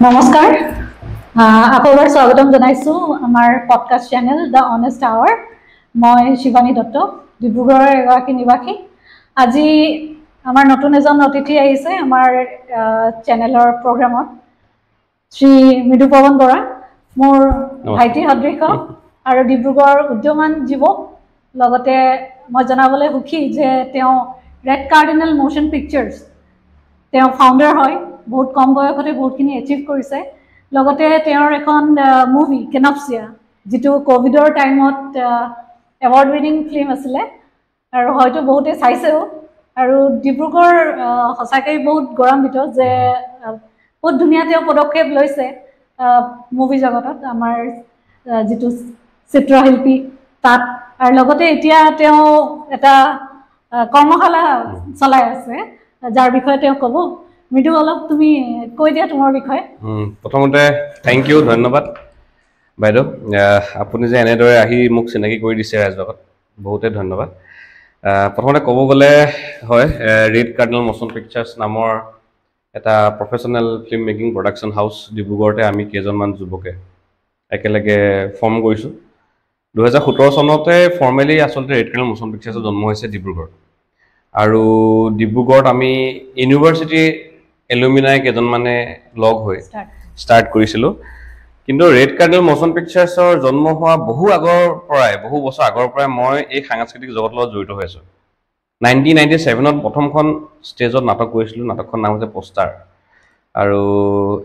নমস্কাৰ আকৌ এবাৰ স্বাগতম জনাইছো আমাৰ podcast channel the honest hour মই শিৱানী দত্ত ডিব্ৰুগড়ৰ এগৰাকী নিবাসী আজি আমাৰ নতুন এজন অতিথি আহিছে আমাৰ চেনেলৰ প্ৰগ্ৰামত শ্ৰী মৃদুপৱন বৰা মোৰ ভাইটি সদৃশ আৰু ডিব্ৰুগড়ৰ উদ্যমান যুৱক লগতে মই জনাবলৈ সুখী যে তেওঁ ৰেড কাৰ্ডিনেল মোশন পিকচাৰ্ছ তেওঁ ফাউণ্ডাৰ হয় বহুত কম বয়সতে বহুতখিনি এচিভ কৰিছে লগতে তেওঁৰ এখন মুভি কেনপচিয়া যেটো কোভিডৰ টাইমত এৱাৰ্ড উইনিং ফিল্ম আছিলে আৰু হয়তো বহুতে চাইছেও আৰু ডিব্ৰুগড় সঁচাকৈ বহুত গৌৰৱান্বিত যে বহুত ধুনীয়া তেওঁ পদক্ষেপ লৈছে মুভি জগতত আমাৰ যেটো চিত্ৰশিল্পী তাত আৰু লগতে এতিয়া তেওঁ এটা কৰ্মশালা চলাই আছে যাৰ বিষয়ে তেওঁ ক'ব মৃদু অলপ তুমি কৈ দিয়া তোমাৰ বিষয়ে প্ৰথমতে থ্যাংক ইউ ধন্যবাদ বাইদেউ আপুনি যে এনেদৰে আহি মোক চিনাকি কৰি দিছে ৰাজজগত বহুতে ধন্যবাদ প্ৰথমতে ক'ব গ'লে হয় ৰেড কাৰ্ডিনেল মোশন পিকচাৰ্ছ নামৰ এটা professional film making production house ডিব্ৰুগড়তে আমি কেইজনমান যুৱকে একেলগে ফৰ্ম কৰিছোঁ 2017 চনতে ফৰ্মেলি আচলতে ৰেড কাৰ্ডিনেল মোশন পিকচাৰ্ছৰ জন্ম হৈছে ডিব্ৰুগড় আৰু ডিব্ৰুগড়ত আমি ইউনিভাৰ্চিটি এলুমিনাই কেজন মানে লগ হৈ ষ্টাৰ্ট কৰিছিলো কিন্তু ৰেড কাৰ্ডিনেল মোশন পিকচাৰ্ছৰ জন্ম হোৱা বহু বছৰ আগৰ পৰাই মই এই সাংস্কৃতিক জগতৰ লগত জড়িত হৈ আছো 1997ত প্ৰথমখন ষ্টেজত নাটক কৰিছিলো নাটকখন নাম হৈছে পোষ্টাৰ আৰু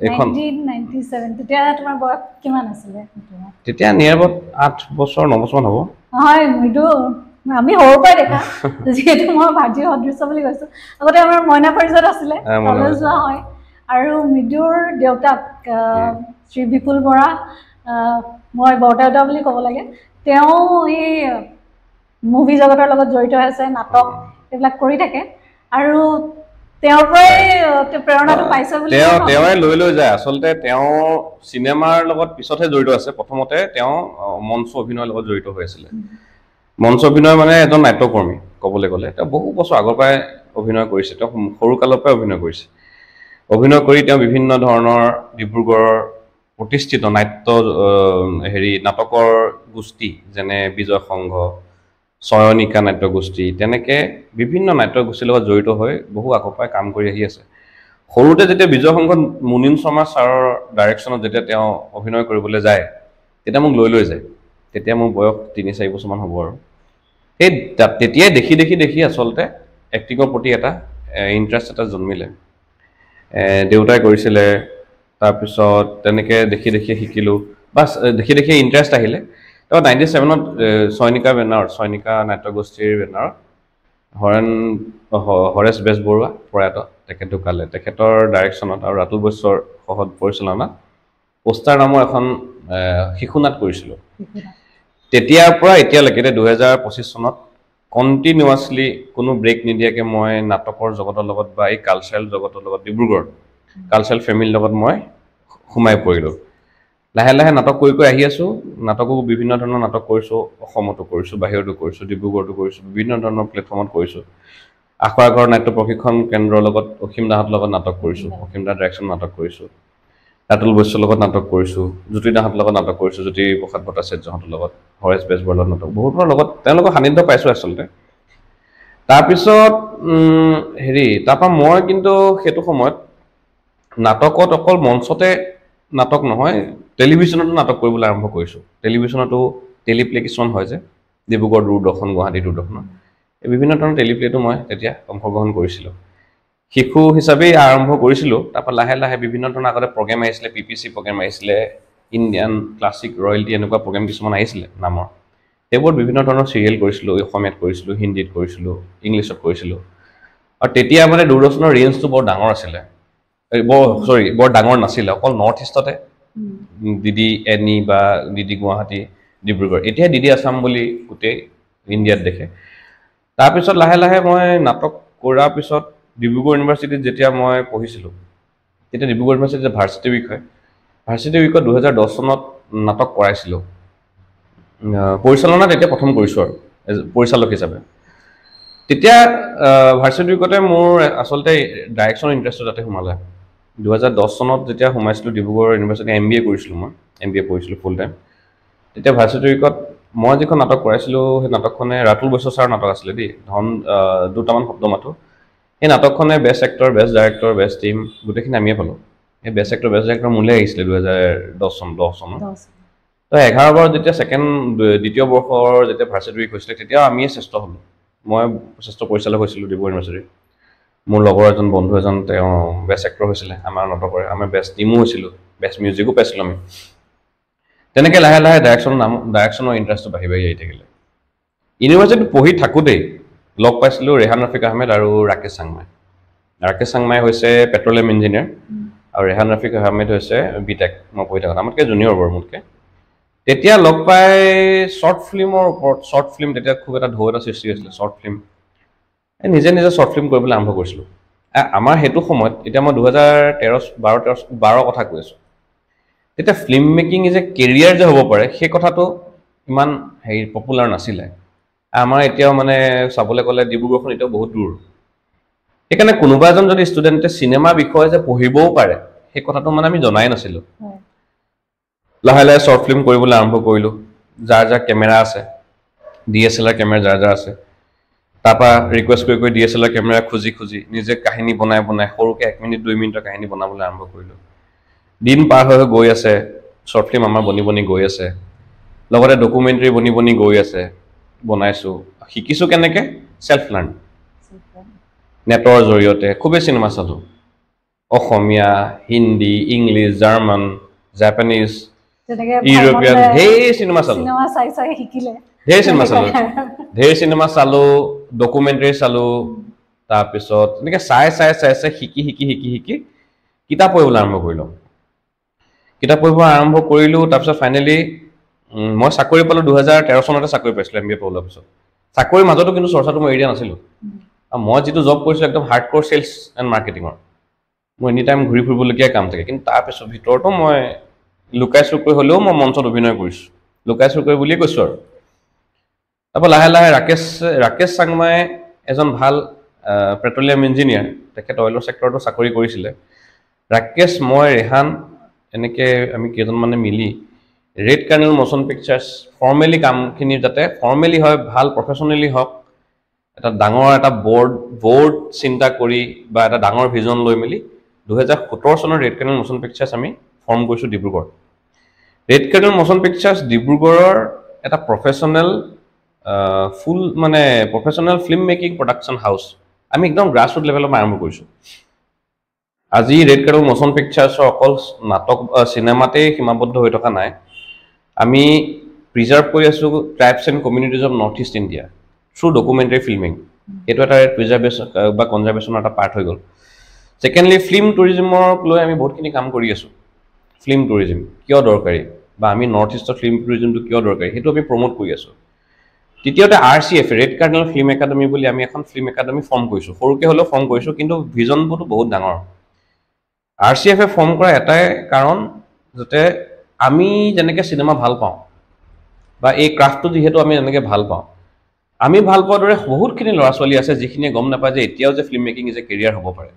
এখন 1997 তেতিয়া তোমাৰ বয়স কিমান আছিল তেতিয়া নিয়াৰবত 8 বছৰ 9 বছৰ হ'ব হয় মৃদু আমি সৰুৰ পৰাই দেখা যেটো মই ভাইটি সদৃশ বুলি কৈছো আগতে আমাৰ মইনা পৰিষদ আছিলে কলেজ যোৱা হয় আৰু মৃদুৰ দেউতাক শ্ৰী বিপুল বৰা মই বৰদেউতা বুলি ক'ব লাগে তেওঁ এই মুভি জগতৰ লগত জড়িত আছে নাটক এইবিলাক কৰি থাকে আৰু তেওঁৰ পৰাই প্ৰেৰণাটো পাইছে বুলি তেওঁ লৈ যায় আচলতে তেওঁ সিনেমাৰ লগত পিছতহে জড়িত আছে প্ৰথমতে তেওঁ মঞ্চ অভিনয়ৰ লগত জড়িত হৈ আছিল মঞ্চ অভিনয় মানে এজন নাট্যকৰ্মী ক'বলৈ গ'লে তেওঁ বহু বছৰ আগৰ পৰাই অভিনয় কৰিছে তেওঁ সৰু কালৰ পৰাই অভিনয় কৰিছে অভিনয় কৰি তেওঁ বিভিন্ন ধৰণৰ ডিব্ৰুগড়ৰ প্ৰতিষ্ঠিত নাট্য নাটকৰ গোষ্ঠী যেনে বিজয় সংঘ চয়নিকা নাট্য গোষ্ঠী তেনেকে বিভিন্ন নাট্য গোষ্ঠীৰ লগত জড়িত হৈ বহু আগৰ পৰাই কাম কৰি আহি আছে সৰুতে যেতিয়া বিজয় সংঘত মুনিন শৰ্মা ছাৰৰ ডাইৰেকশ্যনত যেতিয়া তেওঁ অভিনয় কৰিবলৈ যায় তেতিয়া মোক লৈ যায় তেতিয়া মোৰ বয়স 3-4 বছৰমান হ'ব আৰু এই তেতিয়াই দেখি আচলতে এক্টিঙৰ প্ৰতি এটা ইন্টাৰেষ্ট এটা জন্মিলে দেউতাই কৰিছিলে তাৰ পিছত তেনেকে দেখি শিকিলো বাস দেখি ইন্টাৰেষ্ট আহিলে তো 97ত চয়নিকা নাট্যগোষ্ঠীৰ বেনাৰত হৰেশ বেজবৰুৱা প্ৰয়াত তেখেত ঢুকালে তেখেতৰ ডাইৰেকশ্যনত আৰু ৰাতুল বৈশ্যৰ সহ পৰিচালনাত পোষ্টাৰ নামৰ এখন শিশুনাট কৰিছিলো তেতিয়াৰ পৰা এতিয়ালৈকে 2025 চনত কন্টিনিউয়াছলি কোনো ব্ৰেক নিদিয়াকে মই নাটকৰ জগতৰ লগত বা এই কালচাৰেল জগতৰ লগত ডিব্ৰুগড় কালচাৰেল ফেমিলিৰ লগত মই সোমাই পৰিলো লাহে নাটক কৰি আহি আছো নাটকো বিভিন্ন ধৰণৰ নাটক কৰিছো অসমতো কৰিছো বাহিৰতো কৰিছো ডিব্ৰুগড়তো কৰিছো বিভিন্ন ধৰণৰ প্লেটফৰ্মত কৰিছো আখৰা ঘৰ নাট্য প্ৰশিক্ষণ কেন্দ্ৰৰ লগত অসীম দাহৰ লগত নাটক কৰিছো অসীম দা ডাইৰেকশ্যন নাটক কৰিছো ৰাতুল বৈশ্যৰ লগত নাটক কৰিছো জ্যোতি দাহৰ লগত নাটক কৰিছো জ্যোতি প্ৰসাদ ভট্টাচাৰ্যহঁতৰ লগত হৰেশ বেজবৰুৱাৰ লগত নাটক বহুতৰ লগত তেওঁলোকৰ সান্নিধ্য পাইছো আচলতে তাৰপিছত তাৰপা মই কিন্তু সেইটো সময়ত নাটকত অকল মঞ্চতে নাটক নহয় টেলিভিছনতো নাটক কৰিবলৈ আৰম্ভ কৰিছো টেলিভিছনতো টেলিপ্লে কিছুমান হয় যে ডিব্ৰুগড় দূৰদৰ্শন গুৱাহাটী দূৰদৰ্শন এই বিভিন্ন ধৰণৰ টেলিপ্লেটো মই তেতিয়া অংশগ্ৰহণ কৰিছিলো শিশু হিচাপে আৰম্ভ কৰিছিলো তাৰপা লাহে বিভিন্ন ধৰণৰ আগতে প্ৰগ্ৰাম আহিছিলে পিপিসি প্ৰগ্ৰাম আহিছিলে ইণ্ডিয়ান ক্লাছিক ৰয়েলটি এনেকুৱা প্ৰগ্ৰাম কিছুমান আহিছিলে নামৰ এইবোৰ বিভিন্ন ধৰণৰ সিৰিয়েল কৰিছিলো অসমীয়াত কৰিছিলো হিন্দীত কৰিছিলো ইংলিছত কৰিছিলো আৰু তেতিয়া মানে দূৰদৰ্শনৰ ৰেঞ্জটো বৰ ডাঙৰ আছিলে বৰ ডাঙৰ নাছিলে অকল নৰ্থ ইষ্টতে ডিডি এনি বা ডিডি গুৱাহাটী ডিব্ৰুগড় এতিয়া ডিডি আসাম বুলি গোটেই ইণ্ডিয়াত দেখে তাৰপিছত লাহে মই নাটক কৰাৰ পিছত ডিব্ৰুগড় ইউনিভাৰ্চিটিত যেতিয়া মই পঢ়িছিলো তেতিয়া ডিব্ৰুগড় ইউনিভাৰ্চিটিৰ ভাৰ্চিটি উইকত 2010 চনত নাটক কৰাইছিলো পৰিচালনা তেতিয়া প্ৰথম কৰিছো আৰু পৰিচালক হিচাপে তেতিয়া ভাৰ্চিটি উইকতে মোৰ আচলতে ডাইৰেকশ্যন ইন্টাৰেষ্ট তাতে সোমালে 2010 চনত যেতিয়া সোমাইছিলোঁ ডিব্ৰুগড় ইউনিভাৰ্চিটি MBA কৰিছিলোঁ মই MBA পঢ়িছিলোঁ ফুল টাইম তেতিয়া ভাৰ্চিটি উইকত মই যিখন নাটক কৰাইছিলোঁ সেই নাটকখনে ৰাতুল বৈশ্য ছাৰৰ নাটক আছিলে দেই ধন দুটামান শব্দ মাথো সেই নাটকখনে best actor best director best team গোটেইখিনি আমিয়ে পালোঁ এই বেষ্ট এক্টৰ বেষ্ট ডাইৰেক্টৰ মোলৈ আহিছিলে 2010 চনত তো 11 বাৰ যেতিয়া দ্বিতীয় বৰ্ষৰ যেতিয়া ভাৰ্চিটি উইক হৈছিলে তেতিয়া আমিয়ে শ্ৰেষ্ঠ হ'লোঁ মই শ্ৰেষ্ঠ পৰিচালক হৈছিলোঁ ডিব্ৰুগড় ইউনিভাৰ্চিটি মোৰ লগৰ এজন বন্ধু এজন তেওঁ বেষ্ট এক্টৰ হৈছিলে আমাৰ নাটকৰে আমাৰ বেষ্ট টিমো হৈছিলোঁ বেষ্ট মিউজিকো পাইছিলোঁ আমি তেনেকৈ লাহে লাহে ডাইৰেকশ্যনৰ ইণ্টাৰেষ্টটো বাঢ়ি বাঢ়ি আহি থাকিলে ইউনিভাৰ্চিটিত পঢ়ি থাকোঁতেই লগ পাইছিলোঁ ৰেহান ৰফিক আহমেদ আৰু ৰাকেশ চাংমাই হৈছে পেট্ৰলিয়াম ইঞ্জিনিয়াৰ আৰু ৰেহান ৰফিক আহমেদ হৈছে বিটেক মই পঢ়ি থাকোঁ আমাতকৈ জুনিয়ৰ বাৰু মোতকৈ তেতিয়া লগ পাই শ্বৰ্ট ফিল্ম তেতিয়া খুব এটা ঢৌ এটা সৃষ্টি হৈছিলে শ্বৰ্ট ফিল্ম নিজে শ্বৰ্ট ফিল্ম কৰিবলৈ আৰম্ভ কৰিছিলোঁ আমাৰ সেইটো সময়ত এতিয়া মই 2012 কথা কৈ আছোঁ তেতিয়া film making is a career যে হ'ব পাৰে সেই কথাটো ইমান পপুলাৰ নাছিলে আমাৰ এতিয়াও মানে চাবলৈ গ'লে ডিব্ৰুগড়খন এতিয়াও বহুত দূৰ সেইকাৰণে কোনোবা এজন যদি ষ্টুডেণ্টে চিনেমা বিষয়ে যে পঢ়িবও পাৰে সেই কথাটো মানে আমি জনাই নাছিলোঁ লাহে লাহে শ্বৰ্ট ফিল্ম কৰিবলৈ আৰম্ভ কৰিলোঁ যাৰ কেমেৰা আছে DSLR কেমেৰা যাৰ আছে তাৰপৰা ৰিকুৱেষ্ট কৰি DSLR কেমেৰা খুজি নিজে কাহিনী বনাই সৰুকৈ 1 মিনিট 2 মিনিটৰ কাহিনী বনাবলৈ আৰম্ভ কৰিলোঁ দিন পাৰ হৈ গৈ আছে শ্বৰ্ট ফিল্ম আমাৰ বনি গৈ আছে লগতে ডকুমেণ্টাৰী বনি গৈ আছে বনাইছোঁ শিকিছোঁ কেনেকৈ চেল্ফ লাৰ্ণ নেটৰ জৰিয়তে খুবেই চিনেমা চালোঁ Asomiya Hindi English German Japanese European ঢেৰ চিনেমা চালোঁ ডকুমেণ্টাৰী চালোঁ তাৰপিছত এনেকৈ চাই শিকি কিতাপ পঢ়িবলৈ আৰম্ভ কৰিলোঁ তাৰপিছত ফাইনেলি মই চাকৰি পালোঁ 2013 চনতে চাকৰি পাইছিলোঁ MBA পঢ়াৰ পিছত চাকৰিৰ মাজতো কিন্তু চৰ্চাটো মই এৰি দিয়া নাছিলোঁ মই যিটো জব কৰিছিলোঁ একদম হাৰ্ডক'ৰ চেলছ এণ্ড মাৰ্কেটিঙৰ মোৰ এনি টাইম ঘূৰি ফুৰিবলগীয়া কাম থাকে কিন্তু তাৰপিছত ভিতৰতো মই লুকাই চুৰ কৰি হ'লেও মই মঞ্চত অভিনয় কৰিছোঁ লুকাই চুৰ কৰি বুলিয়ে কৈছোঁ আৰু তাৰপৰা লাহে লাহে ৰাকেশ চাংমাই এজন ভাল পেট্ৰলিয়াম ইঞ্জিনিয়াৰ তেখেত অইলৰ ছেক্টৰতো চাকৰি কৰিছিলে ৰাকেশ মই ৰেহান এনেকৈ আমি কেইজনমানে মিলি red carnal motion pictures formally কামখিনি যাতে ফৰ্মেলি হয় ভাল প্ৰফেশ্যনেলি হওক এটা ডাঙৰ এটা বৰ্ড চিন্তা কৰি বা এটা ডাঙৰ ভিজন লৈ মেলি 2017 চনৰ ৰেড কাৰ্নেল মোশ্যন পিকচাৰ্ছ আমি ফৰ্ম কৰিছোঁ Dibrugarh red carnal motion pictures ডিব্ৰুগড়ৰ এটা professional professional film making production house আমি একদম গ্ৰাছৰুট লেভেলৰ পৰা আৰম্ভ কৰিছোঁ আজি ৰেড কাৰ্নেল মোশ্যন পিকচাৰ্ছৰ অকল নাটক চিনেমাতেই সীমাবদ্ধ হৈ থকা নাই আমি প্ৰিজাৰ্ভ কৰি আছোঁ tribes and communities of north east India through documentary filming এইটো এটা প্ৰিজাৰ্ভেশ্যন বা কনজাৰ্ভেশ্যনৰ এটা পাৰ্ট হৈ গ'ল ছেকেণ্ডলি ফিল্ম টুৰিজিমক লৈ আমি বহুতখিনি কাম কৰি আছোঁ ফিল্ম টুৰিজিম কিয় দৰকাৰী বা আমি নৰ্থ ইষ্টৰ ফিল্ম টুৰিজিমটো কিয় দৰকাৰী সেইটো আমি প্ৰমোট কৰি আছোঁ তৃতীয়তে RCF red carnal film academy বুলি আমি এখন ফিল্ম একাডেমি ফৰ্ম কৰিছোঁ সৰুকৈ হ'লেও ফৰ্ম কৰিছোঁ কিন্তু ভিজনবোৰতো বহুত ডাঙৰ RCF ফৰ্ম কৰা এটাই কাৰণ যাতে আমি যেনেকৈ চিনেমা ভাল পাওঁ বা এই ক্ৰাফ্টটো যিহেতু আমি যেনেকৈ ভাল পাওঁ আমি ভাল পোৱাৰ দৰে বহুতখিনি ল'ৰা ছোৱালী আছে যিখিনিয়ে গম নাপায় যে এতিয়াও যে film making is a career হ'ব পাৰে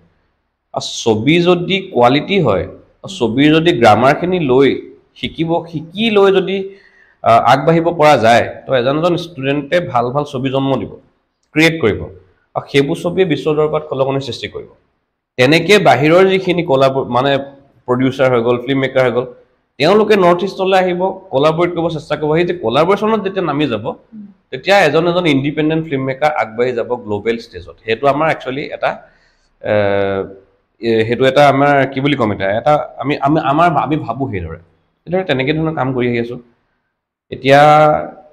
আৰু ছবি যদি কোৱালিটি হয় ছবিৰ যদি গ্ৰামাৰখিনি লৈ শিকি লৈ যদি আগবাঢ়িব পৰা যায় তো এজন ষ্টুডেণ্টে ভাল ছবি জন্ম দিব ক্ৰিয়েট কৰিব আৰু সেইবোৰ ছবিয়ে বিশ্ব দৰবাৰত খলকনি সৃষ্টি কৰিব তেনেকৈ বাহিৰৰ যিখিনি প্ৰডিউচাৰ হৈ গ'ল ফিল্ম মেকাৰ হৈ গ'ল তেওঁলোকে নৰ্থ ইষ্টলৈ আহিব কলাবৰেট কৰিব চেষ্টা কৰিব সেই যে কলাবৰেশ্যনত যেতিয়া নামি যাব তেতিয়া এজন ইণ্ডিপেণ্ডেণ্ট ফিল্ম মেকাৰ আগবাঢ়ি যাব গ্ল'বেল ষ্টেজত সেইটো আমাৰ একচুৱেলি এটা আমাৰ কি বুলি ক'ম এটা আমি ভাবোঁ সেইদৰে তেনেকৈ ধৰণৰ কাম কৰি আহি আছোঁ এতিয়া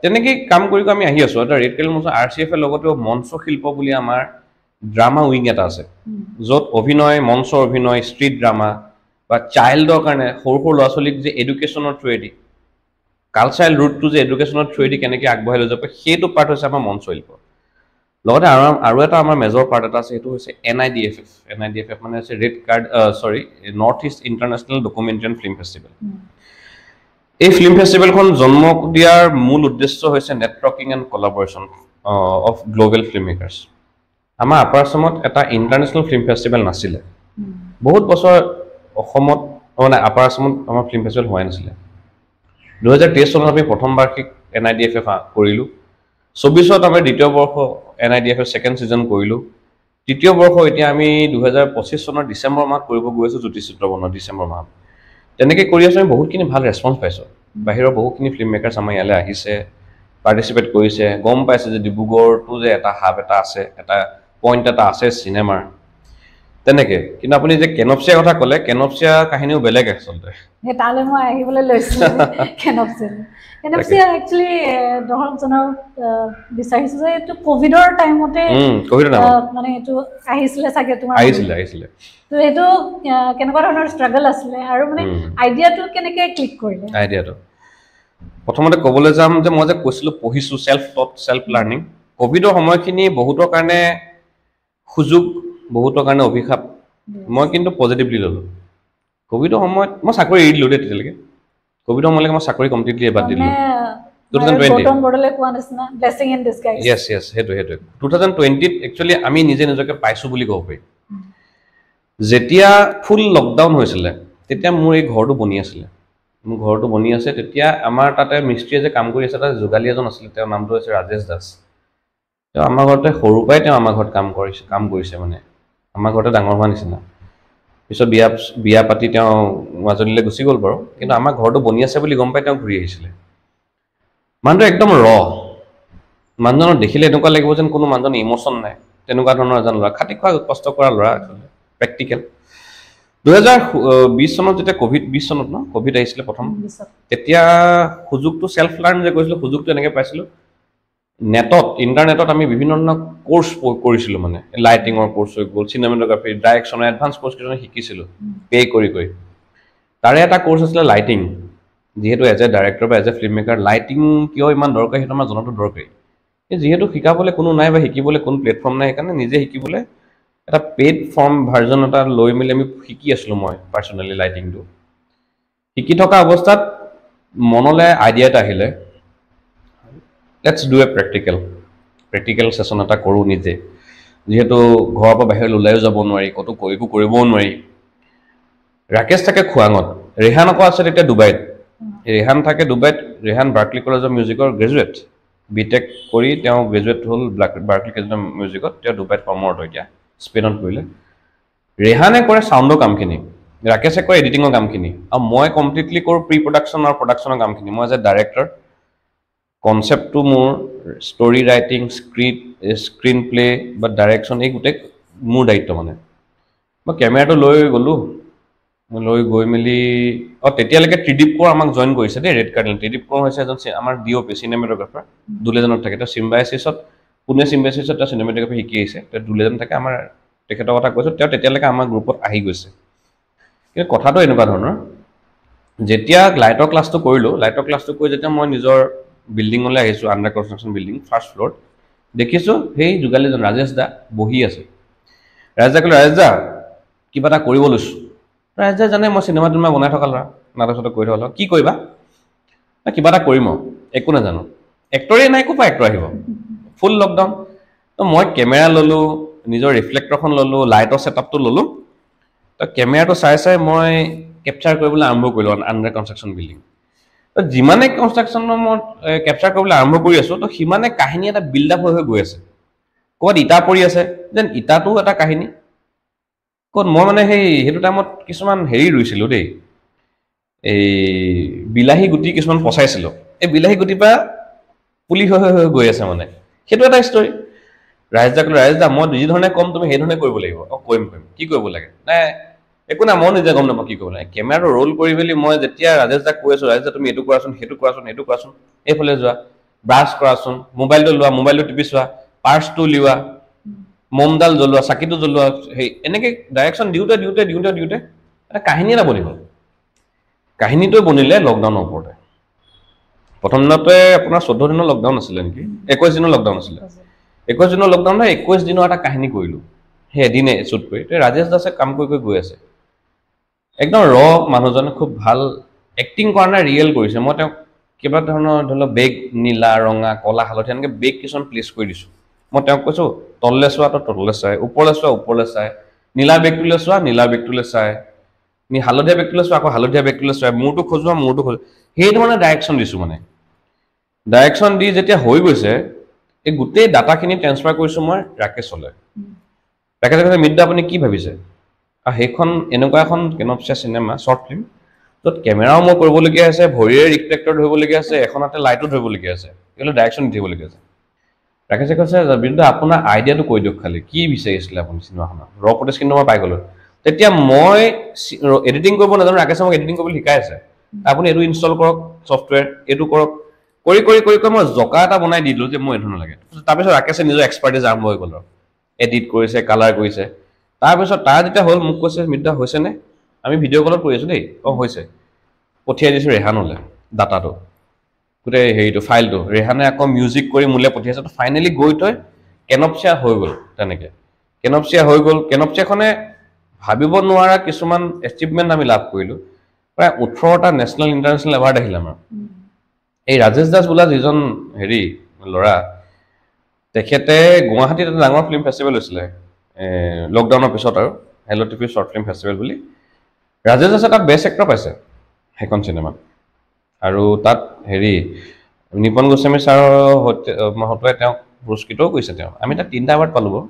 তেনেকৈ কাম কৰি আমি আহি আছোঁ এটা ৰেড কাৰ্নেল মোশ্যন RCFৰ লগতেও মঞ্চ শিল্প বুলি আমাৰ ড্ৰামা উইং এটা আছে য'ত মঞ্চৰ অভিনয় ষ্ট্ৰীট ড্ৰামা বা চাইল্ডৰ কাৰণে সৰু ল'ৰা ছোৱালীক যে এডুকেশ্যনৰ থ্ৰুৱেদি কালচাৰেল ৰুটটো যে এডুকেশ্যনৰ থ্ৰুৱেদি কেনেকৈ আগবঢ়াই লৈ যাব সেইটো পাৰ্ট হৈছে আমাৰ মঞ্চ শিল্প লগতে আৰু এটা আমাৰ মেজৰ পাৰ্ট এটা আছে সেইটো হৈছে NIDFF মানে হৈছে north east international documentary and film festival এই ফিল্ম ফেষ্টিভেলখন জন্ম দিয়াৰ মূল উদ্দেশ্য হৈছে networking and কলাবৰেশ্যন of global film makers আমাৰ আপাৰ আছামত এটা ইণ্টাৰনেশ্যনেল ফিল্ম ফেষ্টিভেল নাছিলে বহুত বছৰ অসমত মানে আপাৰ আসামত আমাৰ ফিল্ম ফেষ্টিভেল হোৱা নাছিলে 2023 চনত আমি প্ৰথম বাৰ্ষিক NIDFF কৰিলো 24ত আমি দ্বিতীয় বৰ্ষ NIDFF সেকেন্ড সিজন কৰিলো তৃতীয় বৰ্ষ এতিয়া আমি 2025 চনৰ ডিসেম্বৰ মাহত কৰিব গৈ আছো জ্যোতিচিত্ৰ বনৰ ডিসেম্বৰ মাহত তেনেকৈ কৰি আছো আমি বহুতখিনি ভাল ৰেসপন্স পাইছো বাহিৰৰ বহুতখিনি ফিল্ম মেকাৰ্ছ আমাৰ ইয়ালৈ আহিছে পাৰ্টিসিপেট কৰিছে গম পাইছে যে ডিব্ৰুগড়টো যে এটা হাব এটা আছে এটা পইণ্ট এটা আছে সিনেমাৰ তেনেকে কিন্তু আপুনি যে কেনপচিয়া কথা ক'লে কেনপচিয়া কাহিনীও বেলেগ আচলতে হে তালে মই আহিবলৈ লৈছো কেনপচিয়া একচুয়ালি দহজনক বিচাৰিছো যে এটো কোভিডৰ টাইমতে মানে এটো আহিছিলে সাগে তোমাৰ আহিছিলে তো এটো কেনেকুৱা ধৰণৰ ষ্ট্ৰাগল আছিলে আৰু মানে আইডিয়াটো কেনেকৈ ক্লিক কৰিলে আইডিয়াটো প্ৰথমতে ক'বলৈ যাম যে মই যে কৈছিলো পঢ়িছো সেলফ টট সেলফ লাৰ্নিং কোভিডৰ সময়খিনি বহুতৰ কাৰণে সুযোগ বহুতৰ কাৰণে অভিশাপ মই কিন্তু পজিটিভলি ললো কোভিডৰ সময়ত মই চাকৰি এৰি দিলো তেতিয়ালৈকে কোভিডৰ সময়লৈকে মই চাকৰি কমপ্লিটলি বাদ দিলো 2020 বটন বডলে কোৱা নিচিনা ব্লেসিং ইন ডিসগাইজ yes হেতু 2020 একচুয়ালি আমি নিজে নিজকে পাইছো বুলি ক'ব পাৰি যেতিয়া ফুল লকডাউন হৈছিল তেতিয়া মোৰ এই ঘৰটো বনি আছিল মোৰ ঘৰটো বনি আছে তেতিয়া আমাৰ তাতে মিস্ত্ৰীয়ে যে কাম কৰি আছে তাতে যোগালী এজন আছিল তেওঁৰ নামটো হৈছে ৰাজেশ দাস তেওঁ আমাৰ ঘৰতে সৰু পাই তেওঁ আমাৰ ঘৰত কাম কৰিছে মানে আমাৰ ঘৰতে ডাঙৰ হোৱা নিচিনা পিছত বিয়া পাতি তেওঁ মাজুলীলৈ গুচি গ'ল বাৰু কিন্তু আমাৰ ঘৰটো বনি আছে বুলি গম পাই তেওঁ ঘূৰি আহিছিলে মানুহটো একদম মানুহজনক দেখিলে এনেকুৱা লাগিব যেন কোনো মানুহজন ইমোশন নাই তেনেকুৱা ধৰণৰ এজন ল'ৰা খাটি খোৱা কষ্ট কৰা ল'ৰা প্ৰেক্টিকেল 2020 চনত যেতিয়া কোভিড 20 চনত ন কোভিড আহিছিলে প্ৰথম তেতিয়া সুযোগটো সেলফ লাৰ্ন যে কৈছিলো সুযোগটো এনেকৈ পাইছিলো নেটত ইন্টাৰনেটত আমি বিভিন্ন ধৰণৰ কোৰ্স কৰিছিলো মানে লাইটিংৰ কোৰ্স হৈ গ'ল চিনেমাটোগ্ৰাফি ডাইৰেকশ্যন এডভান্স কোৰ্স কিছু শিকিছিলো পে কৰি তাৰে এটা কোৰ্স আছিল লাইটিং যেহেতু এজ এ ডাইৰেক্টৰ বা as a film maker lighting কিয় ইমান দৰকাৰী হেতু আমাৰ জনাটো দৰকাৰী যেহেতু শিকাবলৈ কোনো নাই বা শিকিবলৈ কোনো প্লেটফৰ্ম নাই কাৰণে নিজে শিকিবলৈ এটা পেড ফৰ্ম ভাৰ্জন এটা লৈ মিলি আমি শিকি আছিলো মই পাৰ্সোনালি লাইটিংটো শিকি থকা অৱস্থাত মনলৈ আইডিয়া এটা আহিলে let's do a practical session এটা কৰো নিজে যেহেতু ঘৰৰ পৰা বাহিৰ ওলাইও যাব নোৱাৰি কত একো কৰিবও নোৱাৰি ৰাকেশ থাকে খুৱাঙত ৰেহান আকৌ আছে তেতিয়া ডুবাইত ৰেহান থাকে ডুবাইত ৰেহান বাৰ্কলি কলেজ অফ মিউজিকৰ গ্ৰেজুৱেট বিটেক কৰি তেওঁ গ্ৰেজুৱেট হ'ল বাৰ্কলি কলেজ অফ মিউজিকত তেওঁ ডুবাইত কৰ্মৰত এতিয়া স্পেনত কৰিলে ৰেহানে কৰে সাউণ্ডৰ কামখিনি ৰাকেশে কৰে এডিটিংৰ কামখিনি আৰু মই কমপ্লিটলি কৰোঁ প্ৰি প্ৰডাকশ্যন আৰু প্ৰডাকশ্যনৰ কামখিনি মই এজ এ ডাইৰেক্টৰ কনসেপ্টটো মোৰ ষ্টৰি ৰাইটিং স্ক্ৰীন প্লে বা ডাইৰেকশ্যন এই গোটেই মোৰ দায়িত্ব মানে মই কেমেৰাটো লৈ গৈ মেলি তেতিয়ালৈকে ত্ৰিদীপ কোঁৱৰ আমাক জইন কৰিছে দেই ৰেড কাৰ্ডিনেল ত্ৰিদীপ কোঁৱৰ হৈছে এজন আমাৰ ডিঅ'পি চিনেমেটোগ্ৰাফাৰ দুলেজনত থাকে তেওঁ চিম্বাইচিছত পুনে চিম্বাইচিছত তেওঁ চিনেমেটোগ্ৰাফি শিকি আহিছে তেওঁ দুলেজন থাকে আমাৰ তেখেতৰ কথা কৈছোঁ তেওঁ তেতিয়ালৈকে আমাৰ গ্ৰুপত আহি গৈছে কিন্তু কথাটো এনেকুৱা ধৰণৰ যেতিয়া লাইটৰ ক্লাছটো কৰিলোঁ লাইটৰ ক্লাছটো কৰি যেতিয়া মই নিজৰ বিল্ডিঙলৈ আহিছোঁ আণ্ডাৰ কনষ্ট্ৰাকশ্যন বিল্ডিং ফাৰ্ষ্ট ফ্ল'ৰত দেখিছোঁ সেই যোগালীজন ৰাজেশ দা বহি আছে ৰাজেশে ক'লে ৰাজেশ দা কিবা এটা কৰিব লৈছোঁ ৰাজেশে জানে মই চিনেমা বনাই থকা ল'ৰা নাটক চাটক কৰি থকা ল'ৰা কি কৰিবা কিবা এটা কৰিম একো নাজানো এক্টৰেই নাই ক'ৰ পৰা এক্টৰ আহিব ফুল লকডাউন তো মই কেমেৰা ল'লোঁ নিজৰ ৰিফ্লেক্টৰখন ল'লোঁ লাইটৰ ছেটআপটো ল'লোঁ তো কেমেৰাটো চাই মই কেপচাৰ কৰিবলৈ আৰম্ভ কৰিলোঁ আণ্ডাৰ কনষ্ট্ৰাকশ্যন বিল্ডিং তো যিমানে কনষ্ট্ৰাকশ্যনৰ মই কেপচাৰ কৰিবলৈ আৰম্ভ কৰি আছোঁ তো সিমানে কাহিনী এটা বিল্ড আপ হৈ গৈ আছে ক'ৰবাত ইটা পৰি আছে যেন ইটাটো এটা কাহিনী ক'ত মই মানে সেইটো টাইমত কিছুমান ৰুইছিলোঁ দেই এই বিলাহী গুটি কিছুমান পচাইছিলোঁ এই বিলাহী গুটিৰ পৰা পুলি হৈ গৈ আছে মানে সেইটো এটা ষ্টৰী ৰাজেশ দা মই যি ধৰণে ক'ম তুমি সেই ধৰণে কৰিব লাগিব কৰিম কি কৰিব লাগে নাই একো নাই মই নিজে গম নাপাওঁ কি কৰিব লাগে কেমেৰাটো ৰোল কৰি মেলি মই যেতিয়া ৰাজেশ দাক কৈ আছোঁ ৰাজেশ দা তুমি এইটো কৰাচোন সেইটো কৰাচোন এইফালে যোৱা ব্ৰাছ কৰাচোন মোবাইলটো লোৱা মোবাইলটো টিপি চোৱা পাৰ্চটো উলিওৱা মমডাল জ্বলোৱা চাকিটো জ্বলোৱা সেই এনেকৈ ডাইৰেকশ্যন দিওঁতে এটা কাহিনী এটা বনি গ'ল কাহিনীটো বনিলে লকডাউনৰ ওপৰতে প্ৰথম দিনতে আপোনাৰ 14 দিনৰ লকডাউন আছিলে নেকি 21 দিনৰ লকডাউন আছিলে 21 দিনৰ লকডাউন 21 দিনৰ এটা কাহিনী কৰিলোঁ সেই এদিনে শ্বুট কৰি ৰাজেশ দাসে কাম কৰি গৈ আছে একদম মানুহজনে খুব ভাল এক্টিং কৰা নাই ৰিয়েল কৰিছে মই তেওঁক কিবা ধৰণৰ ধৰি লওক বেগ নীলা ৰঙা কলা হালধীয়া এনেকৈ বেগ কিছুমান প্লেচ কৰি দিছোঁ মই তেওঁক কৈছোঁ তললৈ চোৱা তো তললৈ চাই ওপৰলৈ চোৱা ওপৰলৈ চাই নীলা বেগটোলৈ চোৱা নীলা বেগটোলৈ চাই নি হালধীয়া বেগটো লৈছো আকৌ হালধীয়া বেগটো লৈছো মূৰটো খোজোৱা মূৰটো খোজো সেইটো মানে ডাইৰেকশ্যন দিছো মানে ডাইৰেকশ্যন দি যেতিয়া হৈ গৈছে এই গোটেই ডাটাখিনি ট্ৰান্সফাৰ কৰিছো মই ৰাকেশলৈ ৰাকেশে কৈছে মিড আপুনি কি ভাবিছে আৰু সেইখন এনেকুৱা এখন কেনপচিয়া চিনেমা শ্বৰ্ট ফিল্ম য'ত কেমেৰাও মই কৰিবলগীয়া আছে ভৰিৰে ৰিফ্লেক্টৰ ধৰিবলগীয়া আছে এখনতে লাইটো ধৰিবলগীয়া আছে এইটো ডাইৰেকশ্যন দিবলগীয়া আছে ৰাকেশে কৈছে বিন্দু আপোনাৰ আইডিয়াটো কৈ দিয়ক খালি কি বিচাৰিছিলে আপুনি চিনেমাখনত ৰ ফুটেজ কিন্তু মই পাই গ'লো তেতিয়া মই এডিটিং কৰিব নাজানো ৰাকেশে মোক এডিটিং কৰিবলৈ শিকাই আছে আপুনি এইটো ইনষ্টল কৰক ছফটৱেৰ এইটো কৰক কৰি কৰি কৰি কৰি মই জকা এটা বনাই দিলো যে মই এইটো নালাগে তাৰপিছত ৰাকেশে নিজৰ এক্সপাৰ্টিজ আৰম্ভ হৈ গ'ল এডিট কৰিছে কালাৰ কৰিছে তাৰপিছত তাৰ যেতিয়া হ'ল মোক কৈছে মিদ্দা হৈছেনে আমি ভিডিঅ' কলত কৰি আছো দেই হৈছে পঠিয়াই দিছো ৰেহানলৈ ডাটাটো গোটেই হেৰিটো ফাইলটো ৰেহানে আকৌ মিউজিক কৰি মোলৈ পঠিয়াইছে তো ফাইনেলি গৈ থৈ কেনপচিয়া হৈ গ'ল তেনেকৈ কেনপচিয়া হৈ গ'ল কেনপচিয়াখনে ভাবিব নোৱাৰা কিছুমান এচিভমেণ্ট আমি লাভ কৰিলোঁ প্ৰায় 18টা নেশ্যনেল ইণ্টাৰনেশ্যনেল এৱাৰ্ড আহিল আমাৰ এই ৰাজেশ দাস বোলা যিজন হেৰি ল'ৰা তেখেতে গুৱাহাটীত এটা ডাঙৰ ফিল্ম ফেষ্টিভেল হৈছিলে লকডাউনৰ পিছত আৰু hello' TV short film festival বুলি ৰাজেশ দাসে তাত বেষ্ট এক্টৰ পাইছে সেইখন চিনেমাত আৰু তাত হেৰি নিপন গোস্বামী ছাৰৰ হতুৱাই তেওঁক পুৰস্কৃতও কৰিছে তেওঁ আমি তাত 3টা এৱাৰ্ড পালোঁ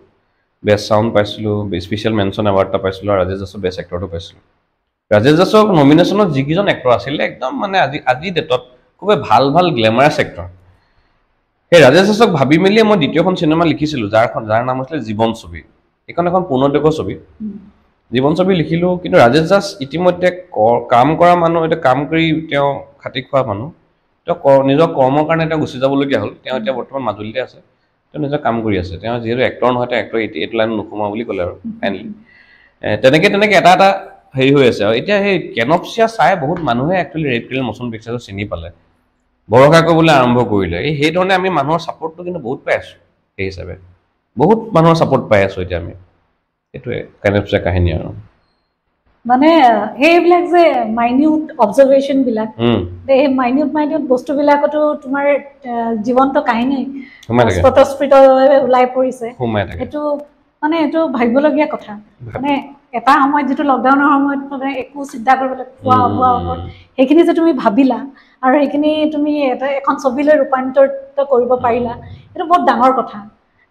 বেষ্ট চাউণ্ড পাইছিলোঁ স্পেচিয়েল মেনশ্যন এৱাৰ্ড এটা পাইছিলোঁ আৰু ৰাজেশ দাসৰ বেষ্ট এক্টৰটো পাইছিলোঁ ৰাজেশ দাসৰ নমিনেশ্যনত যিকেইজন এক্টৰ আছিলে একদম মানে আজি ডেটত খুবেই ভাল ভাল গ্লেমাৰাছ এক্টৰ সেই ৰাজেশ দাসক ভাবি মেলিয়ে মই দ্বিতীয়খন চিনেমা লিখিছিলোঁ যাৰ নাম আছিলে জীৱন ছবি এইখন এখন পূৰ্ণদেৱৰ ছবি জীৱন ছবি লিখিলোঁ কিন্তু ৰাজেশ দাস ইতিমধ্যে কাম কৰা মানুহ এতিয়া কাম কৰি তেওঁ খাটি খোৱা মানুহ তেওঁ নিজৰ কৰ্মৰ কাৰণে তেওঁ গুচি যাবলগীয়া হ'ল তেওঁ এতিয়া বৰ্তমান মাজুলীতে আছে তেওঁ নিজৰ কাম কৰি আছে তেওঁ যিহেতু এক্টৰ নহয় তেওঁ এক্টৰ এইটো লাইন নোসোমাওঁ বুলি ক'লে আৰু ফাইনেলি তেনেকৈ এটা এটা হেৰি হৈ আছে আৰু এতিয়া সেই কেনপচিয়া চাই বহুত মানুহে একচুৱেলি ৰেড ক্ৰিল মোচন পিকচাৰটো চিনি পালে ভৰসা কৰিবলৈ আৰম্ভ কৰিলে সেইধৰণে আমি মানুহৰ ছাপৰ্টটো কিন্তু বহুত পাই আছোঁ সেই হিচাপে বহুত মানুহৰ ছাপৰ্ট পাই আছোঁ এতিয়া আমি এইটোৱে কেনপচিয়া কাহিনী আৰু মানে সেইবিলাক যে মাইনিউট অবজাৰভেশ্যনবিলাক এই মাইনিউট বস্তুবিলাকতো তোমাৰ জীৱন্ত কাহিনী স্ফুটস্ফুটভাৱে ওলাই পৰিছে এইটো মানে এইটো ভাবিবলগীয়া কথা মানে এটা সময়ত যিটো লকডাউনৰ সময়ত মানে একো চিন্তা কৰিবলৈ খোৱা বোৱা ওপৰত সেইখিনি যে তুমি ভাবিলা আৰু সেইখিনি তুমি এখন ছবিলৈ ৰূপান্তৰিত কৰিব পাৰিলা এইটো বহুত ডাঙৰ কথা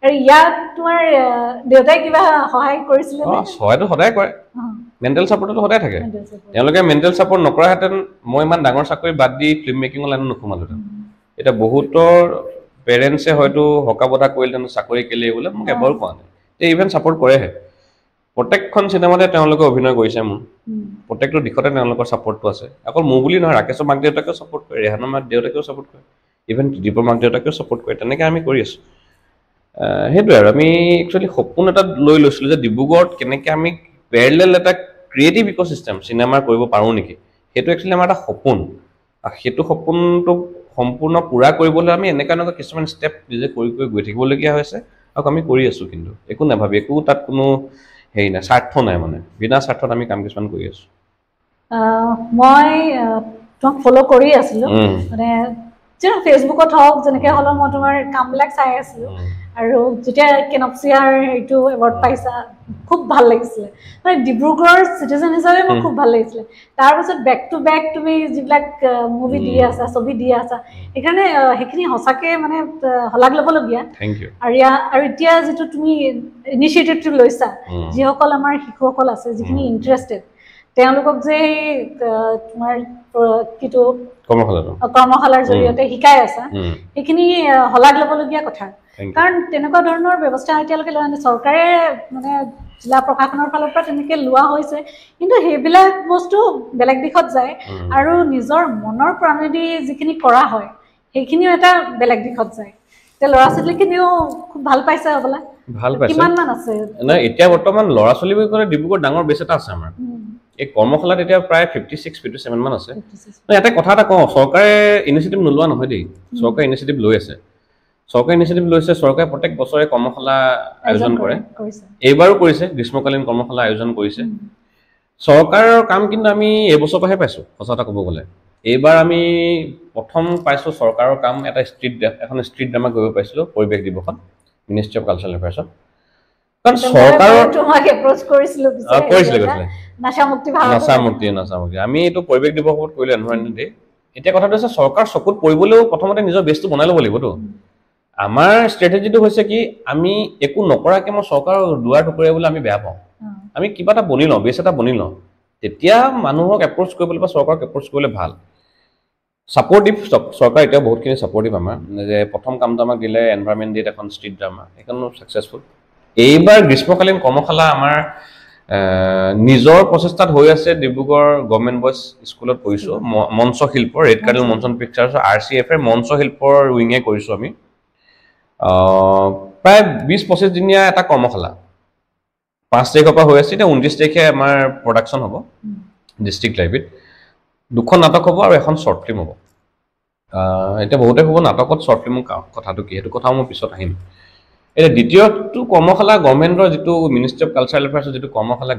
আৰু ইয়াত তোমাৰ দেউতাই কিবা সহায় কৰিছিলে সহায়টো সদায় কৰে মেণ্টেল ছাপৰ্টটো সদায় থাকে তেওঁলোকে মেণ্টেল ছাপৰ্ট নকৰাহেঁতেন মই ইমান ডাঙৰ চাকৰি বাদ দি ফিল্ম মেকিঙৰ লাইনত নোসোমালোহেঁতেন এতিয়া বহুতৰ পেৰেণ্টছে হয়তো হকাবধা কৰিলেহেঁতেন চাকৰি কেলেই বোলে মোক এবাৰো কোৱা নাই এই ইভেন ছাপৰ্ট কৰেহে প্ৰত্যেকখন চিনেমাতে তেওঁলোকে অভিনয় কৰিছে মোৰ প্ৰত্যেকটো দিশতে তেওঁলোকৰ ছাপৰ্টটো আছে অকল মোৰ বুলি নহয় ৰাকেশৰ মাক দেউতাকেও ছাপৰ্ট কৰে ৰেহানৰ মাক দেউতাকেও ছাপৰ্ট কৰে ইভেন দীপৰ মাক দেউতাকেও ছাপৰ্ট কৰে তেনেকৈ আমি কৰি আছোঁ সেইটোৱে আৰু আমি একচুৱেলি সপোন এটা লৈ লৈছিলোঁ যে ডিব্ৰুগড়ত কেনেকৈ আমি পেৰেলেল এটা ক্ৰিয়েটিভ ইক'চিষ্টেম চিনেমাৰ কৰিব পাৰোঁ নেকি সেইটো একচুৱেলি আমাৰ এটা সপোন আৰু সেইটো সপোনটোক সম্পূৰ্ণ পূৰা কৰিবলৈ আমি এনেকুৱা কিছুমান ষ্টেপ নিজে কৰি গৈ থাকিবলগীয়া হৈছে আৰু আমি কৰি আছোঁ কিন্তু একো নাভাবি একো তাত কোনো হেৰি নাই স্বাৰ্থ নাই মানে বিনা স্বাৰ্থত আমি কাম কিছুমান কৰি আছোঁ মই তোমাক ফ'ল' কৰি আছিলোঁ মানে ফেচবুকত হওক যেনেকৈ হ'লেও মই তোমাৰ কামবিলাক চাই আছিলোঁ আৰু যেতিয়া কেনপচিয়াৰ এইটো এৱাৰ্ড পাইছা খুব ভাল লাগিছিলে মানে ডিব্ৰুগড়ৰ চিটিজেন হিচাপে মোৰ খুব ভাল লাগিছিলে তাৰপিছত বেক টু বেক তুমি যিবিলাক মুভি দি আছা ছবি দি আছা সেইকাৰণে সেইখিনি সঁচাকৈ মানে শলাগ ল'বলগীয়া আৰু এতিয়া যিটো তুমি ইনিচিয়েটিভটো লৈছা যিসকল আমাৰ শিশুসকল আছে যিখিনি ইণ্টাৰেষ্টেড তেওঁলোকক যে তোমাৰ কিটো কৰ্মশালাৰ জৰিয়তে শিকাই আছা সেইখিনি শলাগ ল'বলগীয়া কথা কাৰণ তেনেকুৱা ধৰণৰ ব্যৱস্থা এতিয়ালৈকে লোৱা নাই চৰকাৰে মানে জিলা প্ৰশাসনৰ ফালৰ পৰা তেনেকৈ লোৱা হৈছে কিন্তু সেইবিলাক বস্তু বেলেগ দিশত যায় আৰু নিজৰ মনৰ প্ৰাণেদি যিখিনি কৰা হয় সেইখিনিও এটা বেলেগ দিশত যায় এতিয়া ল'ৰা ছোৱালীখিনিও খুব ভাল পাইছে হ'বলা ভাল পাইছে কিমানমান আছে নাই এতিয়া বৰ্তমান ল'ৰা ছোৱালী বুলি ক'লে ডিব্ৰুগড় ডাঙৰ বেছ এটা আছে আমাৰ এই কৰ্মশালাত এতিয়া প্ৰায় 56-57 মান আছে এটা কথা এটা কওঁ চৰকাৰে ইনিচিয়েটিভ নোলোৱা নহয় দেই চৰকাৰে ইনিচিয়েটিভ লৈ আছে চৰকাৰে ইনিচিয়েটিভ লৈছে চৰকাৰে প্ৰত্যেক বছৰে কৰ্মশালা আয়োজন কৰে এইবাৰো কৰিছে গ্ৰীষ্মকালীন কৰ্মশালা আয়োজন কৰিছে চৰকাৰৰ কাম কিন্তু আমি এইবছৰৰ পৰাহে পাইছোঁ সঁচা কথা ক'ব গ'লে এইবাৰ আমি প্ৰথম পাইছোঁ চৰকাৰৰ কাম এখন ষ্ট্ৰীট ড্ৰামা কৰিব পাইছিলোঁ পৰিৱেশ দিৱসত মিনিষ্ট্ৰী অফ কালচাৰেল এফেয়াৰ্ছত কাৰণ চৰকাৰৰ তোমাক এপ্ৰ'চ কৰিছিলো নাচামুক্তি আমি এইটো পৰিৱেশ দিৱসত কৰিলো এনভাইৰনমেণ্ট ডে এতিয়া কথাটো হৈছে চৰকাৰ চকুত পৰিবলৈও প্ৰথমতে নিজৰ বেছটো বনাই ল'ব লাগিবতো আমাৰ ষ্ট্ৰেটেজিটো হৈছে কি আমি একো নকৰাকে মই চৰকাৰৰ দুৱাৰ টুকুৰিয়াবলৈ আমি বেয়া পাওঁ আমি কিবা এটা বনি লওঁ বেছ এটা বনি লওঁ তেতিয়া মানুহক এপ্ৰ'চ কৰিবলৈ বা চৰকাৰক এপ্ৰ'চ কৰিবলৈ ভাল সাপোৰ্টিভ চৰকাৰ এতিয়া বহুতখিনি সাপোৰ্টিভ আমাৰ যে প্ৰথম কামটো আমাক দিলে এনভাইৰনমেণ্ট ডেত এখন ষ্ট্ৰীট ড্ৰামা এখন সাকসেসফুল এইবাৰ গ্ৰীষ্মকালীন কৰ্মশালা আমাৰ নিজৰ প্ৰচেষ্টাত হৈ আছে ডিব্ৰুগড় গভৰ্ণমেণ্ট বয়জ স্কুলত কৰিছো মঞ্চ শিল্প ৰেড কাৰ্ডেল মঞ্চন পিকচাৰ্ছ RCF এৰ মঞ্চ শিল্পৰ উইঙে কৰিছো আমি প্ৰায় 20-25 দিনীয়া এটা কৰ্মশালা 5 তাৰিখৰ পৰা হৈ আছে এতিয়া 29 তাৰিখে আমাৰ প্ৰডাকশ্যন হ'ব ডিষ্ট্ৰিক্ট লাইব্ৰেৰীত দুখন নাটক হ'ব আৰু এখন শৰ্ট ফিল্ম হ'ব এতিয়া বহুতে হ'ব নাটকত শৰ্ট ফিল্মৰ কথাটো কি সেইটো কথাও মই পিছত আহিম এটা দ্বিতীয়টো কৰ্মশালা গভৰ্ণমেণ্টৰ যেটো মিনিষ্ট্ৰি অফ কালচাৰেল এফেয়াৰ্ছৰ যেটো কৰ্মশালা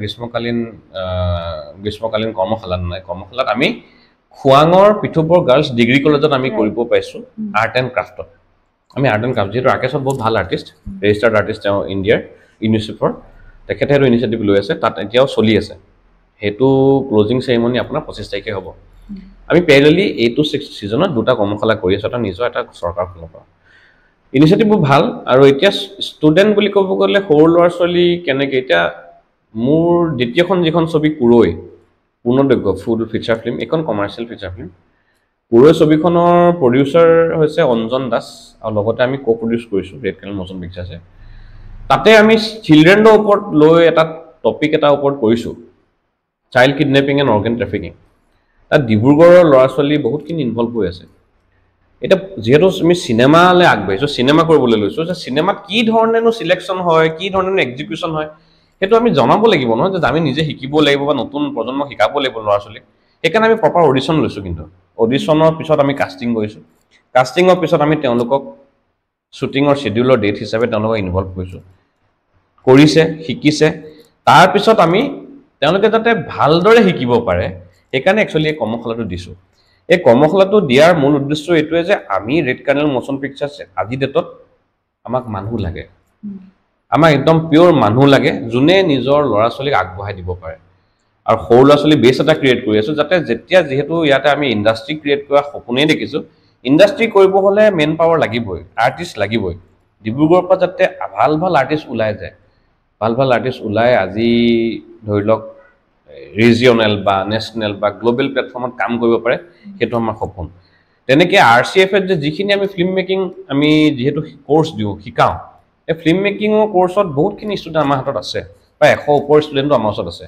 গ্ৰীষ্মকালীন কৰ্মশালা নাই কৰ্মশালাত আমি খুৱাঙৰ পিঠুপুৰ গাৰ্লছ ডিগ্ৰী কলেজত আমি কৰিব পাইছো আৰ্ট এণ্ড ক্ৰাফটত আমি আৰ্ট এণ্ড ক্ৰাফট যেটো ৰাকেশত বহুত ভাল আৰ্টিষ্ট ৰেজিষ্টাৰ্ড আৰ্টিষ্ট তেওঁ ইণ্ডিয়াৰ ইউনিচেফৰ তেখেতে আৰু ইনিচিয়েটিভ লৈ আছে তাত এতিয়াও চলি আছে হেতু ক্লোজিং সেৰেমনি আপোনাৰ 25 তাৰিখে হ'ব আমি প্যাৰেলি এইটো সিজনত দুটা কৰ্মশালা কৰি আছো এটা নিজৰ এটা চৰকাৰ ফালৰ পৰা ইনিচিয়েটিভ ভাল আৰু এতিয়া ষ্টুডেন্ট বুলি ক'ব গ'লে সৰু ল'ৰা ছোৱালী কেনেকৈ এতিয়া মোৰ দ্বিতীয়খন যিখন ছবি কুৰৈ পূৰ্ণদৈৰ্ঘ্য ফুল ফিচাৰ ফিল্ম এখন কমাৰ্চিয়েল ফিচাৰ ফিল্ম কুৰৈ ছবিখনৰ প্ৰডিউচাৰ হৈছে অঞ্জন দাস আৰু লগতে আমি কো প্ৰডিউচ কৰিছো ৰেড কাৰ্ডেল মঞ্চন পিকচাৰ্ছে তাতে আমি চিলড্ৰেনৰ ওপৰত লৈ এটা টপিক এটা ওপৰত কৰিছো child kidnapping and organ trafficking তাত ডিব্ৰুগড়ৰ ল'ৰা ছোৱালী বহুতখিনি ইনভলভ হৈ আছে এটা যেহেতু আমি সিনেমালে আগবাইছো সিনেমা কৰিবলৈ লৈছো যে সিনেমাত কি ধৰণেনো সিলেকশন হয় কি ধৰণেনো এক্সিকিউশন হয় হেতু আমি জনাব লাগিব নহয় যে আমি নিজে শিকিব লাগিব বা নতুন প্ৰজন্মক শিকাব লাগিব ল'ৰা ছোৱালীক সেইকাৰণে আমি প্ৰপাৰ অডিশ্যন লৈছো কিন্তু অডিশ্যনৰ পিছত আমি কাষ্টিং কৰিছো কাষ্টিঙৰ পিছত আমি তেওঁলোকক শুটিঙৰ শিডিউলৰ ডেট হিচাপে তেওঁলোকক ইনভলভ কৰিছে শিকিছে তাৰ পিছত আমি তেওঁলোকে যাতে ভালদৰে শিকিব পাৰে সেইকাৰণে একচুয়ালি এই কৰ্মশালাটো দিছো এই কৰ্মশালাটো দিয়াৰ মূল উদ্দেশ্য এইটোৱে যে আমি ৰেড কাৰ্ডেল মঞ্চন পিকচাৰ্ছ আজি ডেটত আমাক মানুহ লাগে আমাক একদম পিওৰ মানুহ লাগে যোনে নিজৰ ল'ৰা ছোৱালীক আগবঢ়াই দিব পাৰে আৰু সৰু ল'ৰা ছোৱালী বেছ এটা ক্ৰিয়েট কৰি আছো যাতে যেতিয়া যেহেতু ইয়াতে আমি ইণ্ডাষ্ট্ৰি ক্ৰিয়েট কৰা সপোনেই দেখিছো ইণ্ডাষ্ট্ৰি কৰিব হলে মেন পাৱাৰ লাগিবই আৰ্টিষ্ট লাগিবই ডিব্ৰুগড়ৰ পৰা যাতে ভাল ভাল আৰ্টিষ্ট ওলাই যায় ভাল আৰ্টিষ্ট ওলাই আজি ধৰি লওক ৰিজিয়নেল বা নেশনেল বা গ্লোবেল প্লেটফৰ্মত কাম কৰিব পাৰে সেইটো আমাৰ সপোন তেনেকৈ RCF এত যে যিখিনি আমি ফিল্ম মেকিং আমি যেহেতু কোৰ্স দিও শিকাও এই ফিল্ম মেকিংৰ কোৰ্সত বহুতখিনি ষ্টুডেন্ট আমাৰ হাতত আছে প্ৰায় 100 ওপৰ ষ্টুডেন্টও আমাৰ ওচৰত আছে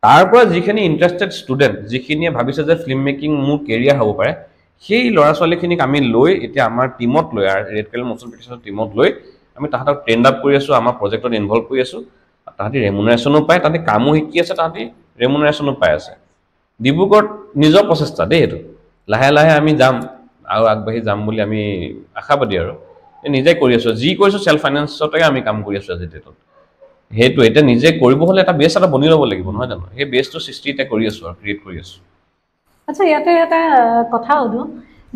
তাৰ পৰা যিখিনি ইন্টাৰেষ্টেড ষ্টুডেন্ট যিখিনিয়ে ভাবিছে যে ফিল্ম মেকিং মোৰ কেৰিয়াৰ হ'ব পাৰে সেই ল'ৰা ছোৱালীখিনিক আমি লৈ এতিয়া আমাৰ টিমত লৈ ৰেড কাৰ্ডেল মঞ্চন পিকচাৰ্ছৰ টিমত লৈ আমি তাহাঁতক ট্ৰেইন আপ কৰি আছো আমাৰ প্ৰজেক্টত ইনভলভ কৰি আছো তাহাঁতি ৰেমুনাৰেশ্যনো পায় তাহাঁতি কামো শিকি আছে তাহাঁতি ৰেমুনাৰেশ্যনো পাই আছে ডিব্ৰুগড়ত নিজৰ প্ৰচেষ্টা দেই এইটো লাহে লাহে আমি যাম আৰু আগবাঢ়ি যাম বুলি আমি আশাবাদী আৰু নিজে কৰি আছো যি কৰিছো সেলফ ফাইনান্সতে আমি কাম কৰি আছো আজি ডেটত হেতু এটা নিজে কৰিব হলে এটা বেছ এটা বনি ল'ব লাগিব নহয় জানো সেই বেছটো সৃষ্টিতে কৰি আছো আৰু ক্ৰিয়েট কৰি আছো আচ্ছা ইয়াতে এটা কথা হলো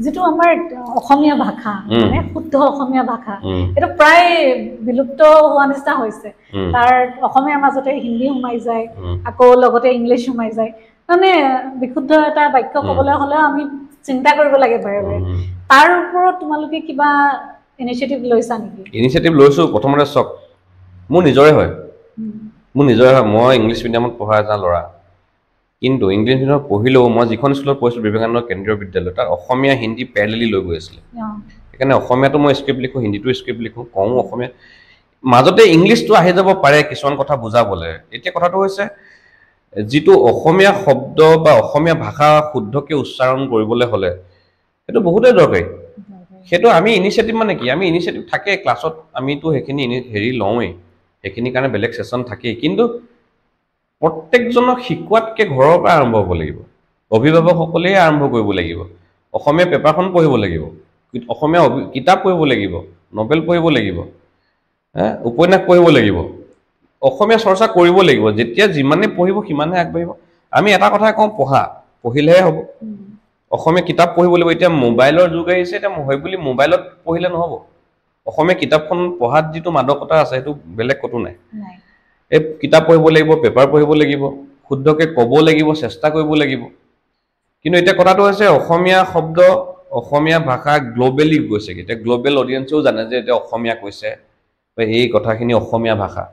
যেটো আমাৰ অসমীয়া ভাষা মানে শুদ্ধ অসমীয়া ভাষা এটা প্ৰায় বিলুপ্ত হোৱা নিচিনা হৈছে তাৰ অসমীয়াৰ মাজতে হিন্দী সোমাই যায় আকৌ লগতে ইংলিছ সোমাই যায় মানে বিশুদ্ধ এটা বাক্য ক'বলৈ হলে আমি চিন্তা কৰিব লাগে বাৰে বাৰে তাৰ ওপৰত তোমালোকে কিবা ইনিচিয়েটিভ লৈছা নেকি ইনিচিয়েটিভ লৈছো প্ৰথমতে সক মোৰ নিজৰে হয় মই ইংলিছ মিডিয়ামত পঢ়া এটা ল'ৰা কিন্তু ইংলিছ মিডিয়ামত পঢ়িলেও মই যিখন স্কুলত পঢ়িছিলো বিবেকানন্দ কেন্দ্ৰীয় বিদ্যালয় তাত অসমীয়া হিন্দী প্যাৰেলালি লৈ গৈ আছিল সেইকাৰণে অসমীয়াটো মই স্ক্ৰিপ্ট লিখো হিন্দীটো স্ক্ৰিপ্ট লিখো কওঁ অসমীয়া মাজতে ইংলিছটো আহি যাব পাৰে কিছুমান কথা বুজাবলৈ এতিয়া কথাটো হৈছে যেটো অসমীয়া শব্দ বা অসমীয়া ভাষা শুদ্ধকৈ উচ্চাৰণ কৰিবলৈ হলে সেইটো বহুতে দৰকাৰী সেইটো আমি ইনিচিয়েটিভ মানে কি আমি ইনিচিয়েটিভ থাকে ক্লাছত আমিতো হেখিনি হেৰি লওঁই হেখিনি কাৰণে বেলেগ সেশন থাকে কিন্তু প্ৰত্যেকজনক শিকোৱাতকে ঘৰৰ পৰা আৰম্ভ হ'ব লাগিব অভিভাৱকসকলেই আৰম্ভ কৰিব লাগিব অসমীয়া পেপাৰখন পঢ়িব লাগিব অসমীয়া কিতাপ পঢ়িব লাগিব নভেল পঢ়িব লাগিব উপন্যাস পঢ়িব লাগিব অসমীয়া চৰ্চা কৰিব লাগিব যেতিয়া যিমানে পঢ়িব সিমানে আগবাঢ়িব আমি এটা কথা কওঁ পঢ়িলেহে হ'ব অসমীয়া কিতাপ পঢ়িব লাগিব এতিয়া মোবাইলৰ যুগ আহিছে এটা হয় বুলি মোবাইলত পঢ়িলে নহব অসমীয়া কিতাপখন পঢ়াত যিটো মাদকতা আছে সেইটো বেলেগ কতো নাই এই কিতাপ পঢ়িব লাগিব পেপাৰ পঢ়িব লাগিব শুদ্ধকে ক'ব লাগিব চেষ্টা কৰিব লাগিব কিন্তু এটা কথাটো হৈছে অসমীয়া শব্দ অসমীয়া ভাষা গ্লোবেলি গৈছে এতিয়া গ্লোবেল অডিয়েন্সও জানে যে এটা অসমীয়া কৈছে এই কথাখিনি অসমীয়া ভাষা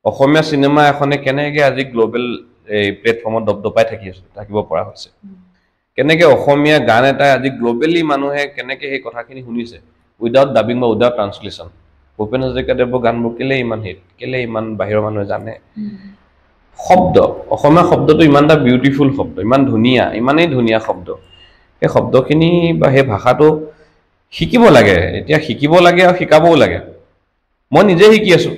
অসমীয়া সিনেমা এখনে কেনেকৈ আজি গ্লোবেল এই প্লেটফৰ্মত দবদবাই থাকিব পৰা হৈছে কেনেকৈ অসমীয়া গান এটা আজি গ্লোবেলি মানুহে কেনেকৈ এই কথাখিনি শুনিছে উইদাউট ডাবিং বা উইদাউট ট্ৰান্সলেশ্যন ভূপেন হাজৰিকাদেৱৰ গানবোৰ কেলে ইমান হিট কেলে ইমান বাহিৰৰ মানুহে জানে শব্দ অসমীয়া শব্দটো ইমান এটা বিউটিফুল শব্দ ইমান ধুনীয়া ইমানেই ধুনীয়া শব্দ এই শব্দখিনি বা সেই ভাষাটো শিকিব লাগে এতিয়া শিকিব লাগে আৰু শিকাবও লাগে মই নিজে শিকি আছো